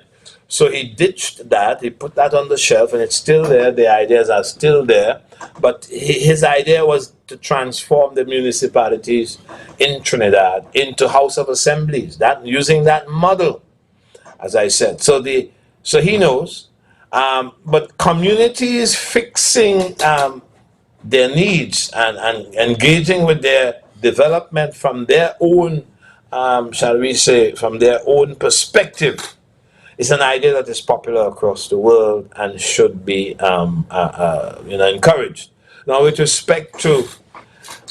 Speaker 13: So he ditched that, he put that on the shelf, and it's still there. The ideas are still there. But his idea was to transform the municipalities in Trinidad into House of Assemblies, that using that model, as I said. So he knows. But communities fixing their needs and engaging with their development from their own, shall we say, from their own perspective, is an idea that is popular across the world and should be encouraged. Now, with respect to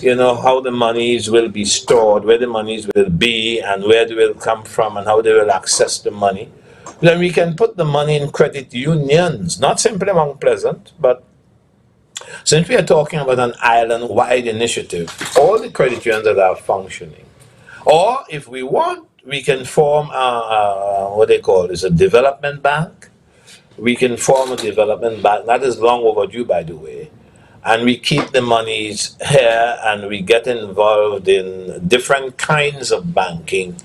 Speaker 13: how the monies will be stored, where the monies will be, and where they will come from, and how they will access the money, then we can put the money in credit unions, not simply Mount Pleasant, but since we are talking about an island-wide initiative, all the credit unions that are functioning, or if we want, we can form what they call is a development bank. We can form a development bank. That is long overdue, by the way. And we keep the monies here, and we get involved in different kinds of banking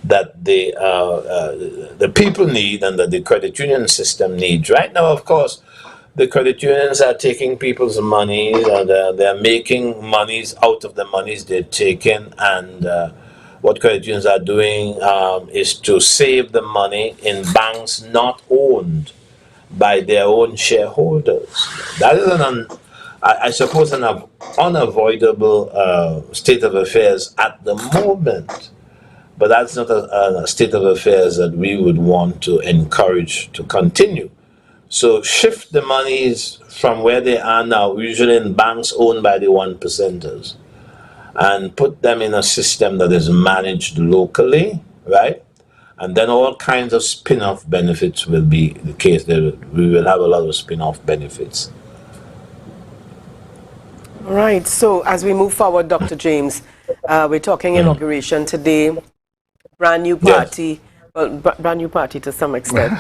Speaker 13: that the people need and that the credit union system needs. Right now, of course, the credit unions are taking people's money, they're making monies out of the monies they're taking, and what credit unions are doing is to save the money in banks not owned by their own shareholders. That is I suppose, an unavoidable state of affairs at the moment. But that's not a state of affairs that we would want to encourage to continue. So shift the monies from where they are now, usually in banks owned by the 1%ers, and put them in a system that is managed locally, right? And then all kinds of spin-off benefits will be the case. We will have a lot of spin-off benefits.
Speaker 3: All right. So as we move forward, Dr. James, we're talking inauguration today. Brand new party. Yes. Well, brand new party to some extent.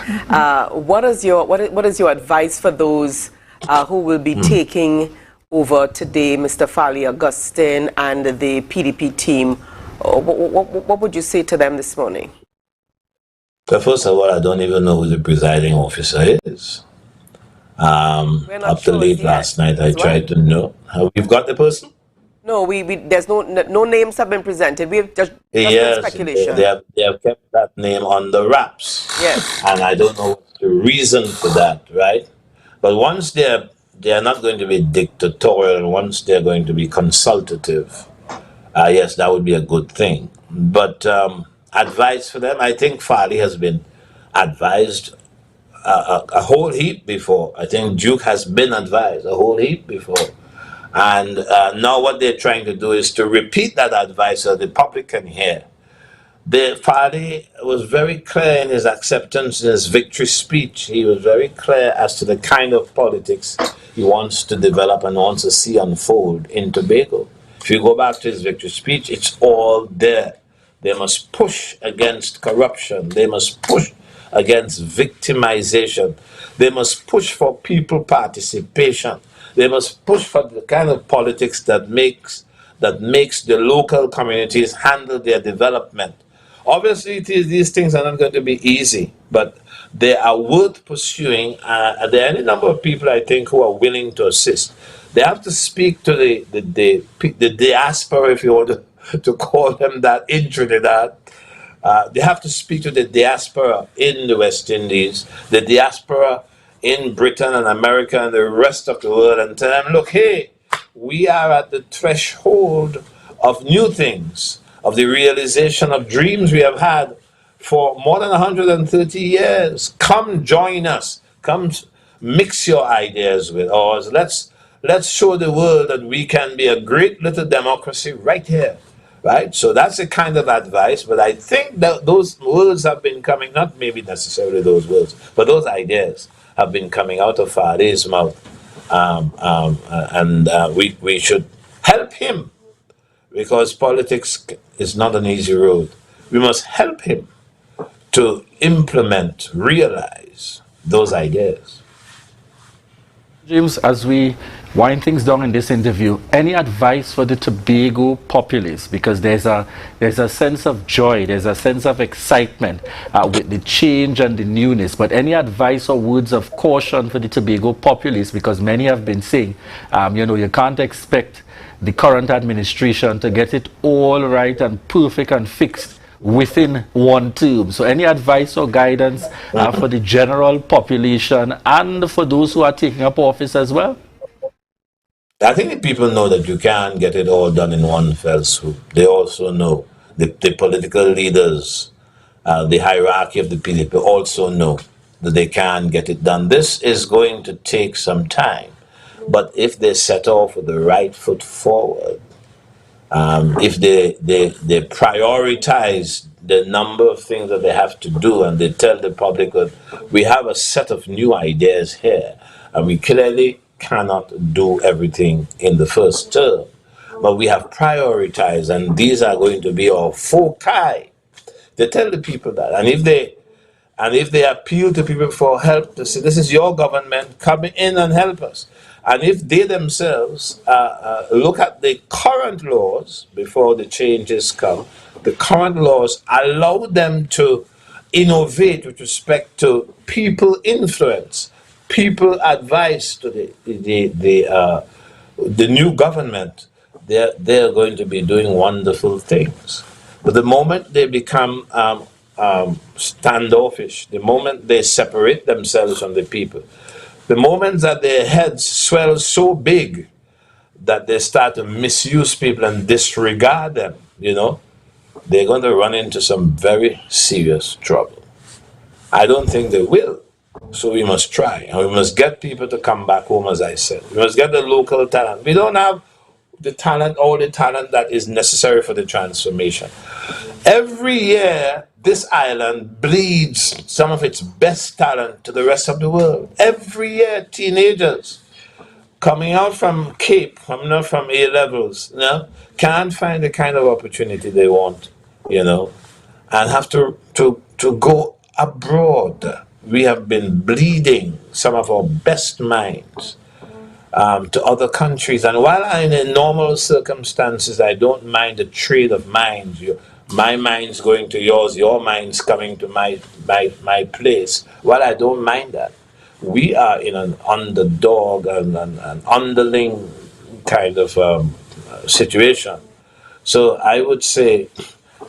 Speaker 3: What is your advice for those who will be taking over today, Mr. Fali Augustine and the PDP team? What would you say to them this morning?
Speaker 13: Well, first of all, I don't even know who the presiding officer is. Up to late last night, I tried to know. We've got the person?
Speaker 3: No, there's no names have been presented. We've just speculation.
Speaker 13: They have kept that name on the wraps.
Speaker 3: Yes.
Speaker 13: And I don't know the reason for that, right? But once they are not going to be dictatorial, and once they're going to be consultative, yes, that would be a good thing. But advice for them, I think Fali has been advised a whole heap before. I think Duke has been advised a whole heap before. And now what they're trying to do is to repeat that advice so the public can hear. The party was very clear in his acceptance, in his victory speech. He was very clear as to the kind of politics he wants to develop and wants to see unfold in Tobago. If you go back to his victory speech, it's all there. They must push against corruption. They must push against victimization. They must push for people participation. They must push for the kind of politics that makes the local communities handle their development. Obviously, these things are not going to be easy, but they are worth pursuing. There are any number of people, I think, who are willing to assist. They have to speak to the diaspora, if you want to call them that, in Trinidad. They have to speak to the diaspora in the West Indies, the diaspora in Britain and America and the rest of the world, and tell them, look, hey, we are at the threshold of new things, of the realization of dreams we have had for more than 130 years. Come join us. Come mix your ideas with ours. Let's show the world that we can be a great little democracy right here. Right? So that's the kind of advice, but I think that those words have been coming, not maybe necessarily those words, but those ideas have been coming out of Fadi's mouth. And we should help him because politics is not an easy road. We must help him to implement, realize those ideas.
Speaker 2: James, as we wind things down in this interview, any advice for the Tobago populace? Because there's a sense of joy, there's a sense of excitement with the change and the newness. But any advice or words of caution for the Tobago populace? Because many have been saying, you can't expect the current administration to get it all right and perfect and fixed within one term. So any advice or guidance for the general population and for those who are taking up office as well?
Speaker 13: I think the people know that you can't get it all done in one fell swoop. They also know, the political leaders, the hierarchy of the PDP also know that they can't get it done. This is going to take some time. But if they set off with the right foot forward, if they prioritize the number of things that they have to do, and they tell the public that we have a set of new ideas here, and we clearly cannot do everything in the first term, but we have prioritized, and these are going to be our foci. They tell the people that, and if they appeal to people for help, to say, this is your government, come in and help us. And if they themselves look at the current laws before the changes come, the current laws allow them to innovate with respect to people influence, people advice to the new government. They're going to be doing wonderful things. But the moment they become standoffish, the moment they separate themselves from the people, the moment that their heads swell so big that they start to misuse people and disregard them, they're going to run into some very serious trouble. I don't think they will. So we must try, and we must get people to come back home, as I said. We must get the local talent. We don't have all the talent that is necessary for the transformation. Every year, this island bleeds some of its best talent to the rest of the world. Every year, teenagers coming out from Cape, coming out from A levels, can't find the kind of opportunity they want, and have to go abroad. We have been bleeding some of our best minds to other countries. And while I'm in normal circumstances, I don't mind the trade of minds. My mind's going to yours, your mind's coming to my place. Well, I don't mind that. We are in an underdog and an underling kind of situation. So I would say,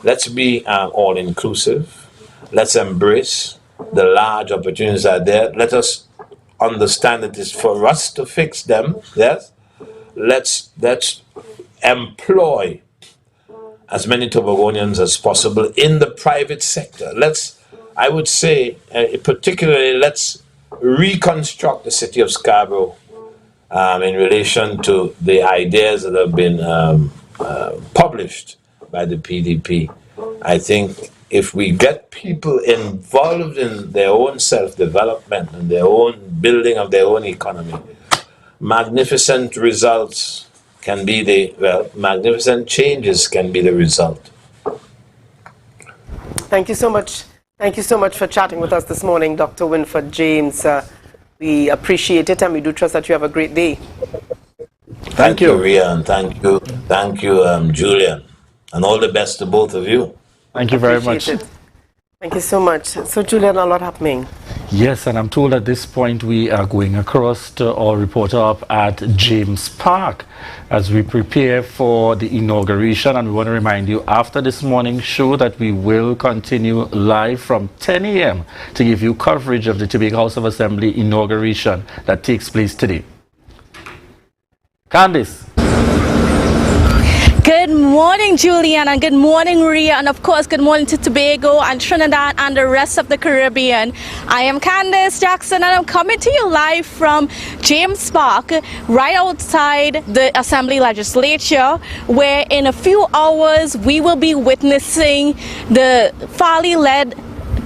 Speaker 13: let's be all-inclusive. Let's embrace the large opportunities that are there. Let us understand that it's for us to fix them. Yes? Let's employ as many Tobagonians as possible in the private sector. I would say, particularly, let's reconstruct the city of Scarborough in relation to the ideas that have been published by the PDP. I think if we get people involved in their own self-development and their own building of their own economy, magnificent results can be magnificent changes can be the result.
Speaker 3: Thank you so much. Thank you so much for chatting with us this morning, Dr. Winford James. We appreciate it, and we do trust that you have a great day.
Speaker 13: Thank you, Ria, and thank you, Julian, and all the best to both of you.
Speaker 2: Thank you very much.
Speaker 3: Thank you so much. So, Julian, a lot happening.
Speaker 2: Yes, and I'm told at this point we are going across to our reporter up at James Park as we prepare for the inauguration. And we want to remind you, after this morning's show, that we will continue live from 10 a.m. to give you coverage of the Tobago House of Assembly inauguration that takes place today. Candice.
Speaker 14: Good morning, Julian, and good morning, Ria, and of course, good morning to Tobago and Trinidad and the rest of the Caribbean. I am Candice Jackson, and I'm coming to you live from James Park, right outside the Assembly Legislature, where in a few hours we will be witnessing the Farley-led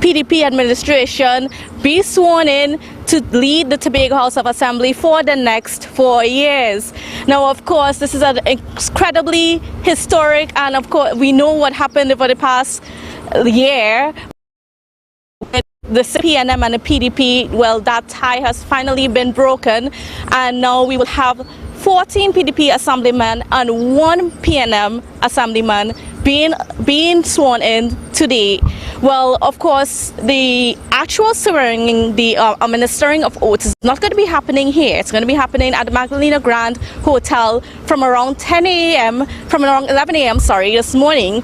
Speaker 14: PDP administration be sworn in to lead the Tobago House of Assembly for the next 4 years. Now, of course, this is an incredibly historic, and of course, we know what happened over the past year. The PNM and the PDP, well, that tie has finally been broken, and now we will have 14 PDP assemblymen and 1 PNM assemblyman being sworn in today. Well, of course, the actual swearing, the administering of oaths is not going to be happening here. It's going to be happening at the Magdalena Grand Hotel from around 11 a.m., this morning.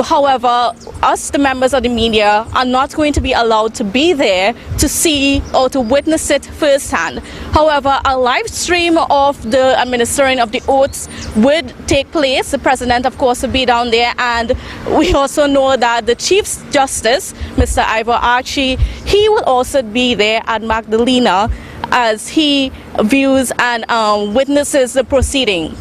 Speaker 14: However, us, the members of the media, are not going to be allowed to be there to see or to witness it firsthand. However, a live stream of the administering of the oaths would take place. The president, of course, will be down there, and we also know that the Chief Justice, Mr. Ivor Archie, he will also be there at Magdalena as he views and witnesses the proceeding.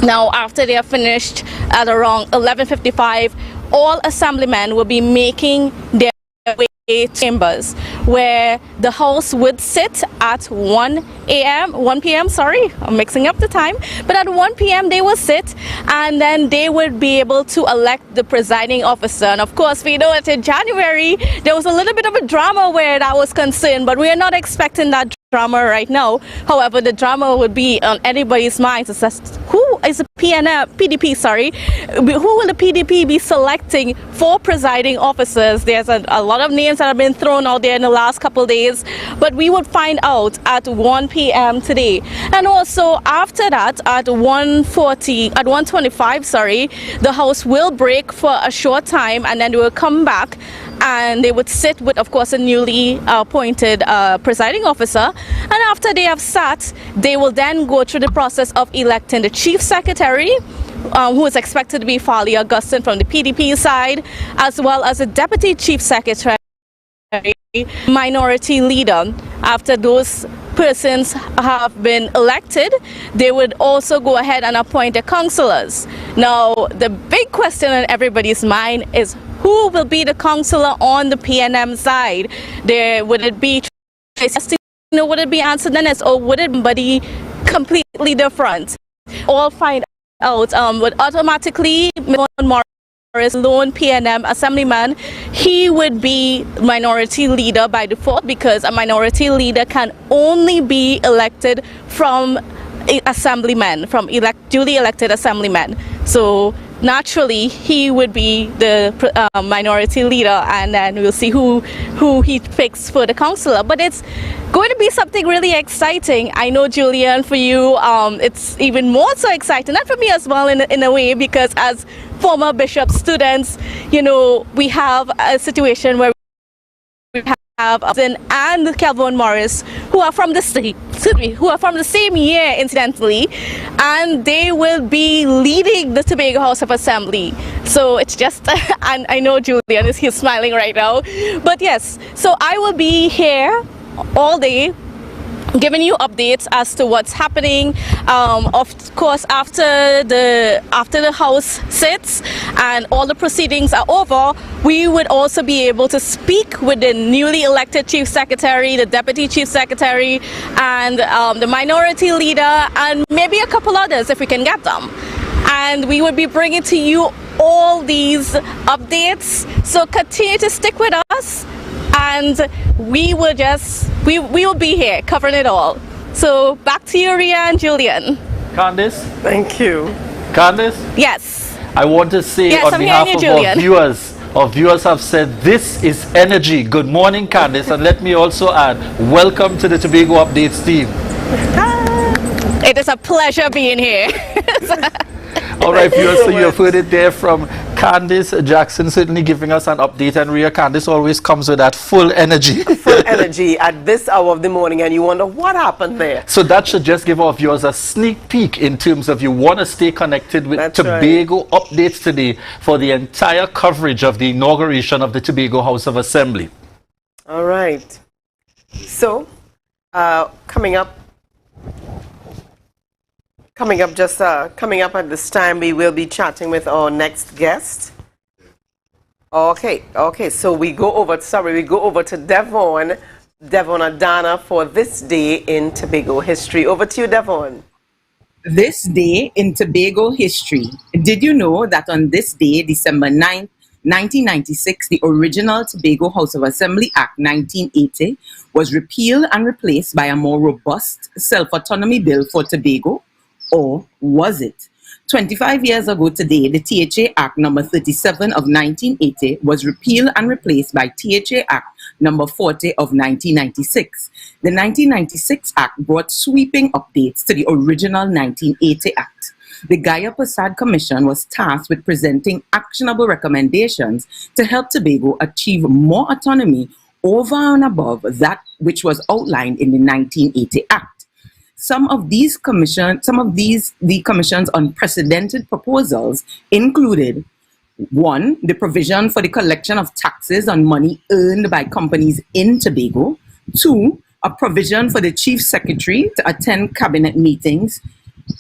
Speaker 14: Now, after they are finished at around 11:55, all assemblymen will be making their way to chambers where the House would sit at 1 p.m. Sorry, I'm mixing up the time. But at 1 p.m. they will sit, and then they would be able to elect the presiding officer. And of course, we know that in January there was a little bit of a drama where that was concerned, but we are not expecting that drama right now. However, the drama would be on anybody's minds. It's just, who is the PDP, who will the PDP be selecting for presiding officers? There's a lot of names that have been thrown out there in the last couple of days, but we would find out at 1 p.m. today. And also after that, at 1:25, the House will break for a short time, and then they will come back and they would sit with, of course, a newly appointed presiding officer. And after they have sat, they will then go through the process of electing the Chief Secretary, who is expected to be Farley Augustine from the PDP side, as well as the Deputy Chief Secretary, Minority Leader. After those persons have been elected, they would also go ahead and appoint the councillors. Now, the big question on everybody's mind is, who will be the councillor on the PNM side? Would it be would it be Anson Dennis, or would it be completely different? All find out. Would automatically Morris, lone PNM assemblyman, he would be minority leader by default, because a minority leader can only be elected from assemblymen, from duly elected assemblymen. So naturally, he would be the minority leader, and then we'll see who he picks for the councillor. But it's going to be something really exciting. I know, Julian, for you, it's even more so exciting, and for me as well in a way, because as former Bishop students, you know, we have a situation where we have and Calvin Morris, who are from the same year, incidentally, and they will be leading the Tobago House of Assembly. So it's just, and I know Julian he's smiling right now, but yes, so I will be here all day giving you updates as to what's happening. Of course, after the House sits and all the proceedings are over, we would also be able to speak with the newly elected Chief Secretary, the Deputy Chief Secretary, and the Minority Leader, and maybe a couple others if we can get them. And we would be bringing to you all these updates. So continue to stick with us, and we will be here covering it all. So back to you, Ria and Julian.
Speaker 2: Candice?
Speaker 3: Thank you.
Speaker 2: Candice?
Speaker 14: Yes.
Speaker 2: I want to say on behalf of our viewers have said this is energy. Good morning, Candice, and let me also add, welcome to the Tobago Updates team.
Speaker 14: It is a pleasure being here.
Speaker 2: All right, viewers, so you have heard it there from Candice Jackson, certainly giving us an update. And Ria, Candice always comes with that full energy.
Speaker 3: Full energy at this hour of the morning, and you wonder what happened there.
Speaker 2: So that should just give our viewers a sneak peek in terms of you want to stay connected with Tobago Updates today for the entire coverage of the inauguration of the Tobago House of Assembly.
Speaker 3: All right. So, coming up at this time, we will be chatting with our next guest. Okay, so we go over to Devon Adana for this day in Tobago history. Over to you, Devon.
Speaker 15: This day in Tobago history. Did you know that on this day, December 9th, 1996, the original Tobago House of Assembly Act 1980 was repealed and replaced by a more robust self-autonomy bill for Tobago? Or was it? 25 years ago today, the THA Act number 37 of 1980 was repealed and replaced by THA Act number 40 of 1996. The 1996 Act brought sweeping updates to the original 1980 Act. The Gaya Prasad Commission was tasked with presenting actionable recommendations to help Tobago achieve more autonomy over and above that which was outlined in the 1980 Act. Some of the Commission's unprecedented proposals included: 1. The provision for the collection of taxes on money earned by companies in Tobago. 2. A provision for the Chief Secretary to attend cabinet meetings.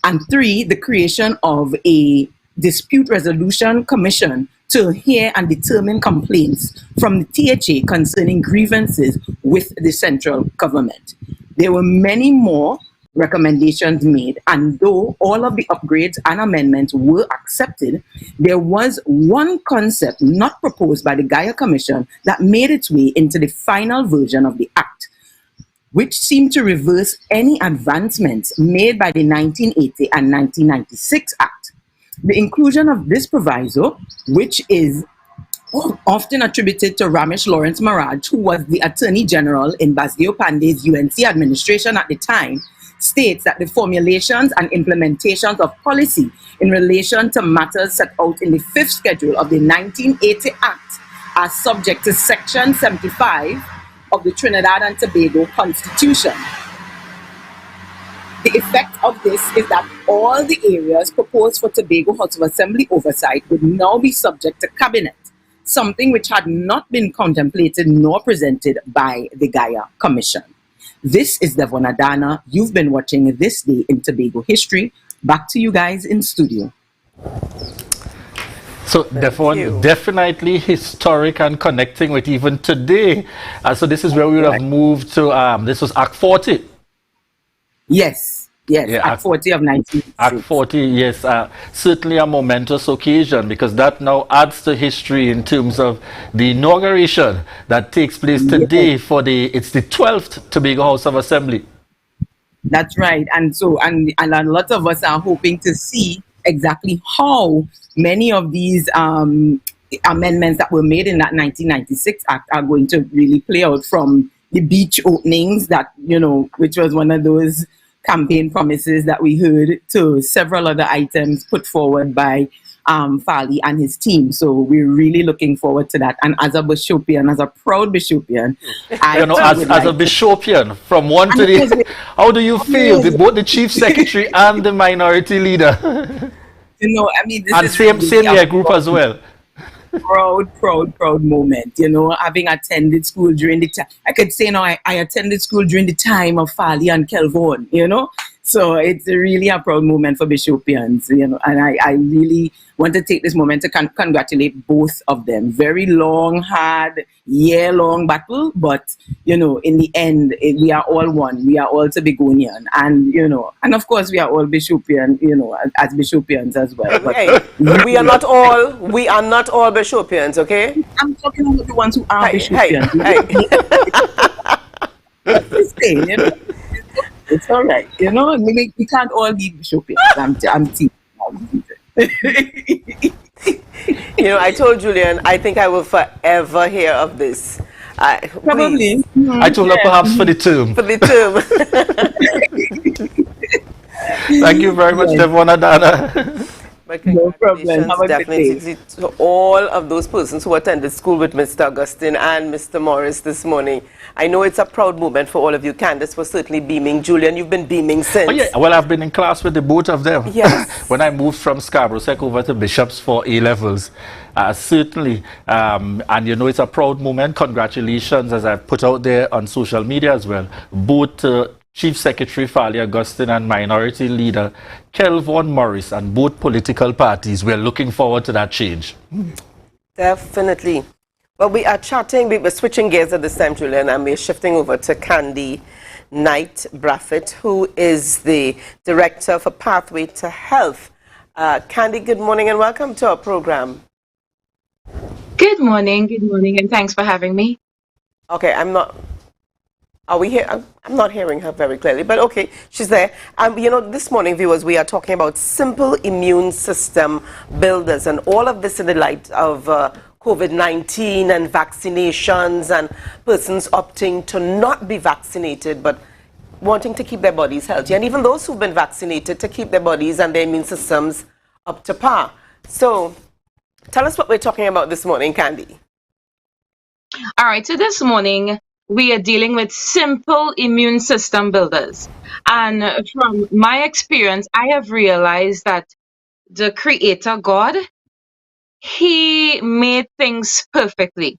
Speaker 15: And 3. The creation of a dispute resolution commission to hear and determine complaints from the THA concerning grievances with the central government. There were many more recommendations made, and though all of the upgrades and amendments were accepted, there was one concept not proposed by the Gaya Commission that made its way into the final version of the Act, which seemed to reverse any advancements made by the 1980 and 1996 Act. The inclusion of this proviso, which is often attributed to Ramesh Lawrence Maharaj, who was the Attorney General in Basdeo Pandey's UNC administration at the time, states that the formulations and implementations of policy in relation to matters set out in the 5th schedule of the 1980 Act are subject to Section 75 of the Trinidad and Tobago Constitution. The effect of this is that all the areas proposed for Tobago House of Assembly oversight would now be subject to Cabinet, something which had not been contemplated nor presented by the Gaya Commission. This is Devon Adana. You've been watching This Day in Tobago History. Back to you guys in studio.
Speaker 2: So, Devon, definitely historic and connecting with even today. So this is where we would have moved to, this was Act 40.
Speaker 15: Yes. Act 40 of 1996.
Speaker 2: Act 40, yes. Certainly a momentous occasion, because that now adds to history in terms of the inauguration that takes place today for it's the 12th Tobago House of Assembly.
Speaker 15: That's right. And so, and a lot of us are hoping to see exactly how many of these amendments that were made in that 1996 Act are going to really play out, from the beach openings that, which was one of those campaign promises that we heard, to several other items put forward by Fali and his team. So we're really looking forward to that. And as a Bishopian, as a proud Bishopian,
Speaker 2: as a Bishopian, from one to the, how do you feel? Both the Chief Secretary and the Minority Leader.
Speaker 15: This
Speaker 2: and
Speaker 15: is
Speaker 2: same year group as well.
Speaker 15: Proud moment, having attended school during the time. I could say, I attended school during the time of Fali and Kelvon, So it's really a proud moment for Bishopians, and I really want to take this moment to congratulate both of them. Very long, hard, year-long battle, but, in the end, we are all one. We are all Tobagonian, and, and of course we are all Bishopian, as Bishopians as well. But
Speaker 3: we are not all Bishopians, okay?
Speaker 15: I'm talking about the ones who are Bishopians. It's all right, we can't all be Bishopians. I'm teasing.
Speaker 3: I told Julian, I think I will forever hear of this.
Speaker 15: Probably.
Speaker 2: I told her perhaps for the term. Thank you very much, Devon Adana.
Speaker 3: No problem. Definitely to all of those persons who attended school with Mr. Augustine and Mr. Morris this morning. I know it's a proud moment for all of you. Candace was certainly beaming. Julian, you've been beaming since.
Speaker 2: Oh, yeah. Well, I've been in class with the both of them.
Speaker 3: Yes.
Speaker 2: When I moved from Scarborough Sec over to Bishops for A-levels. Certainly. And it's a proud moment. Congratulations, as I've put out there on social media as well. Both Chief Secretary Fali Augustine and Minority Leader Kelvon Morris, and both political parties. We're looking forward to that change.
Speaker 3: Definitely. Well, we are chatting, we're switching gears at this time, Julian, and we're shifting over to Candy Knight Braffett, who is the Director for Pathway to Health. Candy, good morning and welcome to our program.
Speaker 16: Good morning, and thanks for having me.
Speaker 3: Okay, are we here? I'm not hearing her very clearly, but okay, she's there. You know, this morning, viewers, we are talking about simple immune system builders, and all of this in the light of COVID-19 and vaccinations and persons opting to not be vaccinated, but wanting to keep their bodies healthy, and even those who've been vaccinated to keep their bodies and their immune systems up to par. So, tell us what we're talking about this morning, Candy.
Speaker 16: All right, so this morning we are dealing with simple immune system builders. And from my experience, I have realized that the Creator God, He made things perfectly.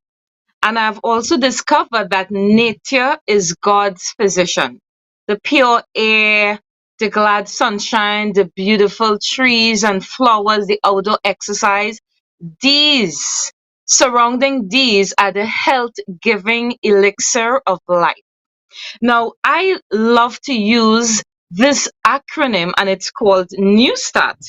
Speaker 16: And I've also discovered that nature is God's physician. The pure air, the glad sunshine, the beautiful trees and flowers, the outdoor exercise, surrounding these are the health-giving elixir of life. Now, I love to use this acronym, and it's called New Start.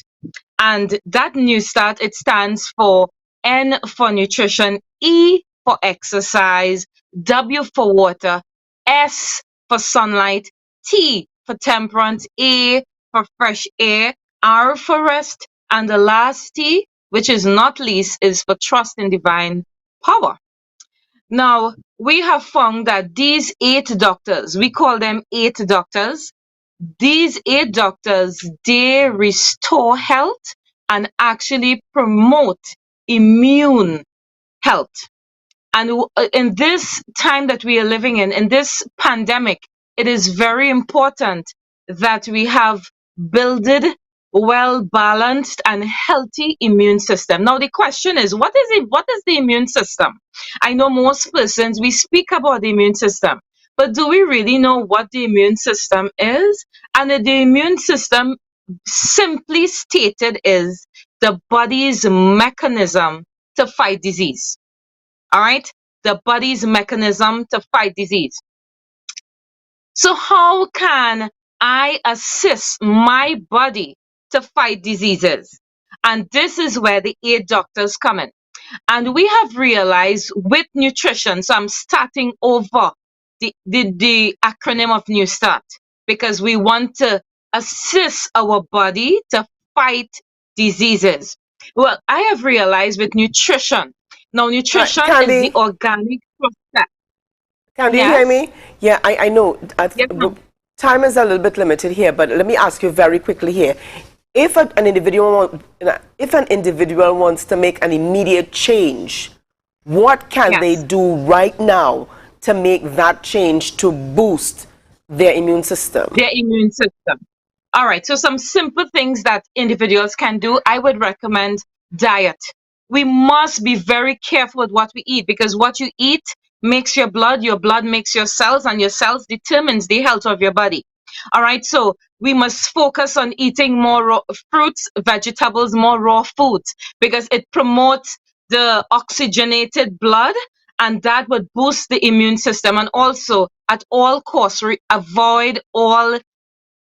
Speaker 16: And that New Start, it stands for N for nutrition, E for exercise, W for water, S for sunlight, T for temperance, A for fresh air, R for rest, and the last T, which is not least, is for trust in divine power. Now, we have found that these 8 doctors, we call them 8 doctors, these 8 doctors, they restore health and actually promote immune health. And in this time that we are living in this pandemic, it is very important that we have builded well-balanced and healthy immune system. Now, the question is, what is the immune system? I know most persons, we speak about the immune system, but do we really know what the immune system is? And the immune system, simply stated, is the body's mechanism to fight disease. All right? The body's mechanism to fight disease. So how can I assist my body to fight diseases? And this is where the 8 doctors come in. And we have realized with nutrition, so I'm starting over the acronym of New Start, because we want to assist our body to fight diseases. Well, I have realized with nutrition, now nutrition is the organic process.
Speaker 3: Candy, you hear me? Yeah, I know. Time is a little bit limited here, but let me ask you very quickly here. If an individual wants to make an immediate change, what can they do right now to make that change to boost their immune system?
Speaker 16: Their immune system. All right, so some simple things that individuals can do. I would recommend diet. We must be very careful with what we eat, because what you eat makes your blood makes your cells, and your cells determines the health of your body. All right, so we must focus on eating more raw fruits, vegetables, more raw foods, because it promotes the oxygenated blood, and that would boost the immune system. And also, at all costs, avoid all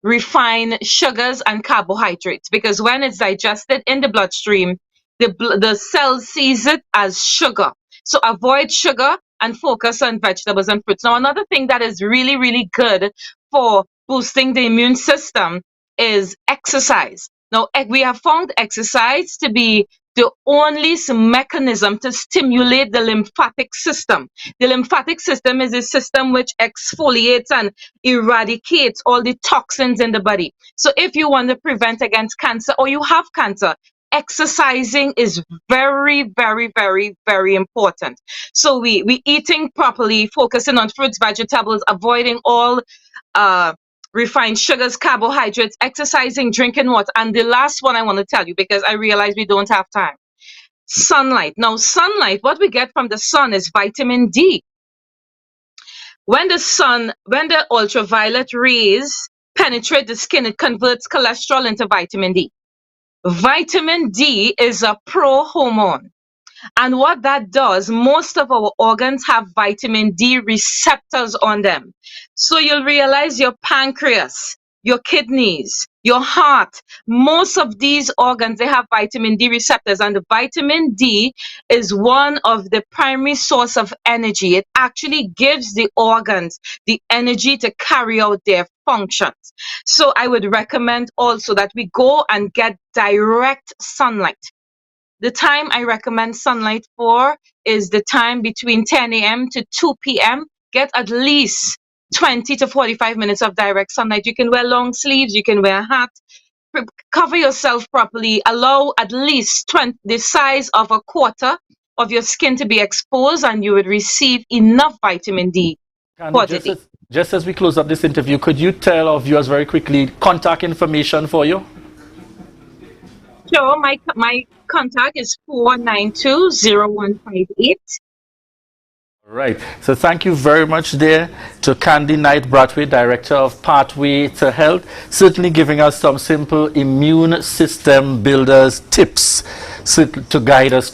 Speaker 16: refined sugars and carbohydrates, because when it's digested in the bloodstream, the cell sees it as sugar. So avoid sugar and focus on vegetables and fruits. Now, another thing that is really, really good for boosting the immune system is exercise. Now, we have found exercise to be the only mechanism to stimulate the lymphatic system. The lymphatic system is a system which exfoliates and eradicates all the toxins in the body. So if you want to prevent against cancer, or you have cancer, exercising is very, very, very, very important. So we eating properly, focusing on fruits, vegetables, avoiding all refined sugars, carbohydrates, exercising, drinking water. And the last one I want to tell you, because I realize we don't have time. Sunlight. Now, sunlight, what we get from the sun is vitamin D. When the ultraviolet rays penetrate the skin, it converts cholesterol into vitamin D. Vitamin D is a pro-hormone. And what that does, most of our organs have vitamin D receptors on them. So you'll realize your pancreas, your kidneys, your heart, most of these organs, they have vitamin D receptors, and the vitamin D is one of the primary source of energy. It actually gives the organs the energy to carry out their functions. So I would recommend also that we go and get direct sunlight. The time I recommend sunlight for is the time between 10 a.m. to 2 p.m. Get at least 20 to 45 minutes of direct sunlight. You can wear long sleeves, you can wear a hat, cover yourself properly, allow at least the size of a quarter of your skin to be exposed, and you would receive enough vitamin D for the day.
Speaker 2: Just as we close up this interview, could you tell our viewers very quickly contact information for you?
Speaker 16: Sure, my contact is 492-0158.
Speaker 2: Right. So thank you very much there to Candy Knight-Brathwaite, Director of Pathway to Health, certainly giving us some simple immune system builders tips to guide us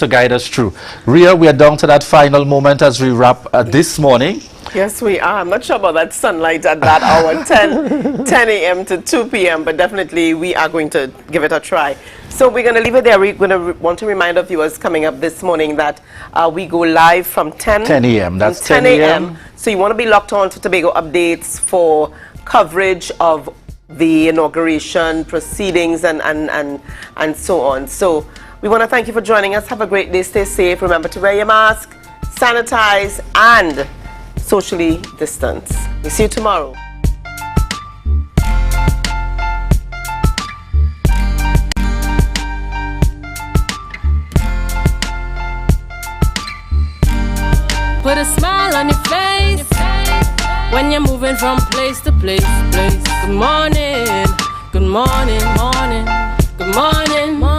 Speaker 2: through. Rhea, we are down to that final moment as we wrap this morning.
Speaker 3: Yes, we are. I'm not sure about that sunlight at that hour, 10 a.m. to 2 p.m., but definitely we are going to give it a try. So we're going to leave it there. We're going to want to remind our viewers coming up this morning that we go live from 10
Speaker 2: a.m. That's
Speaker 3: 10 a.m. So you want to be locked on to Tobago Updates for coverage of the inauguration proceedings and so on. So we want to thank you for joining us. Have a great day. Stay safe. Remember to wear your mask, sanitize, and socially distance. We'll see you tomorrow.
Speaker 1: Put a smile on your face when you're moving from place to place. Good morning, good morning, morning, good morning, morning.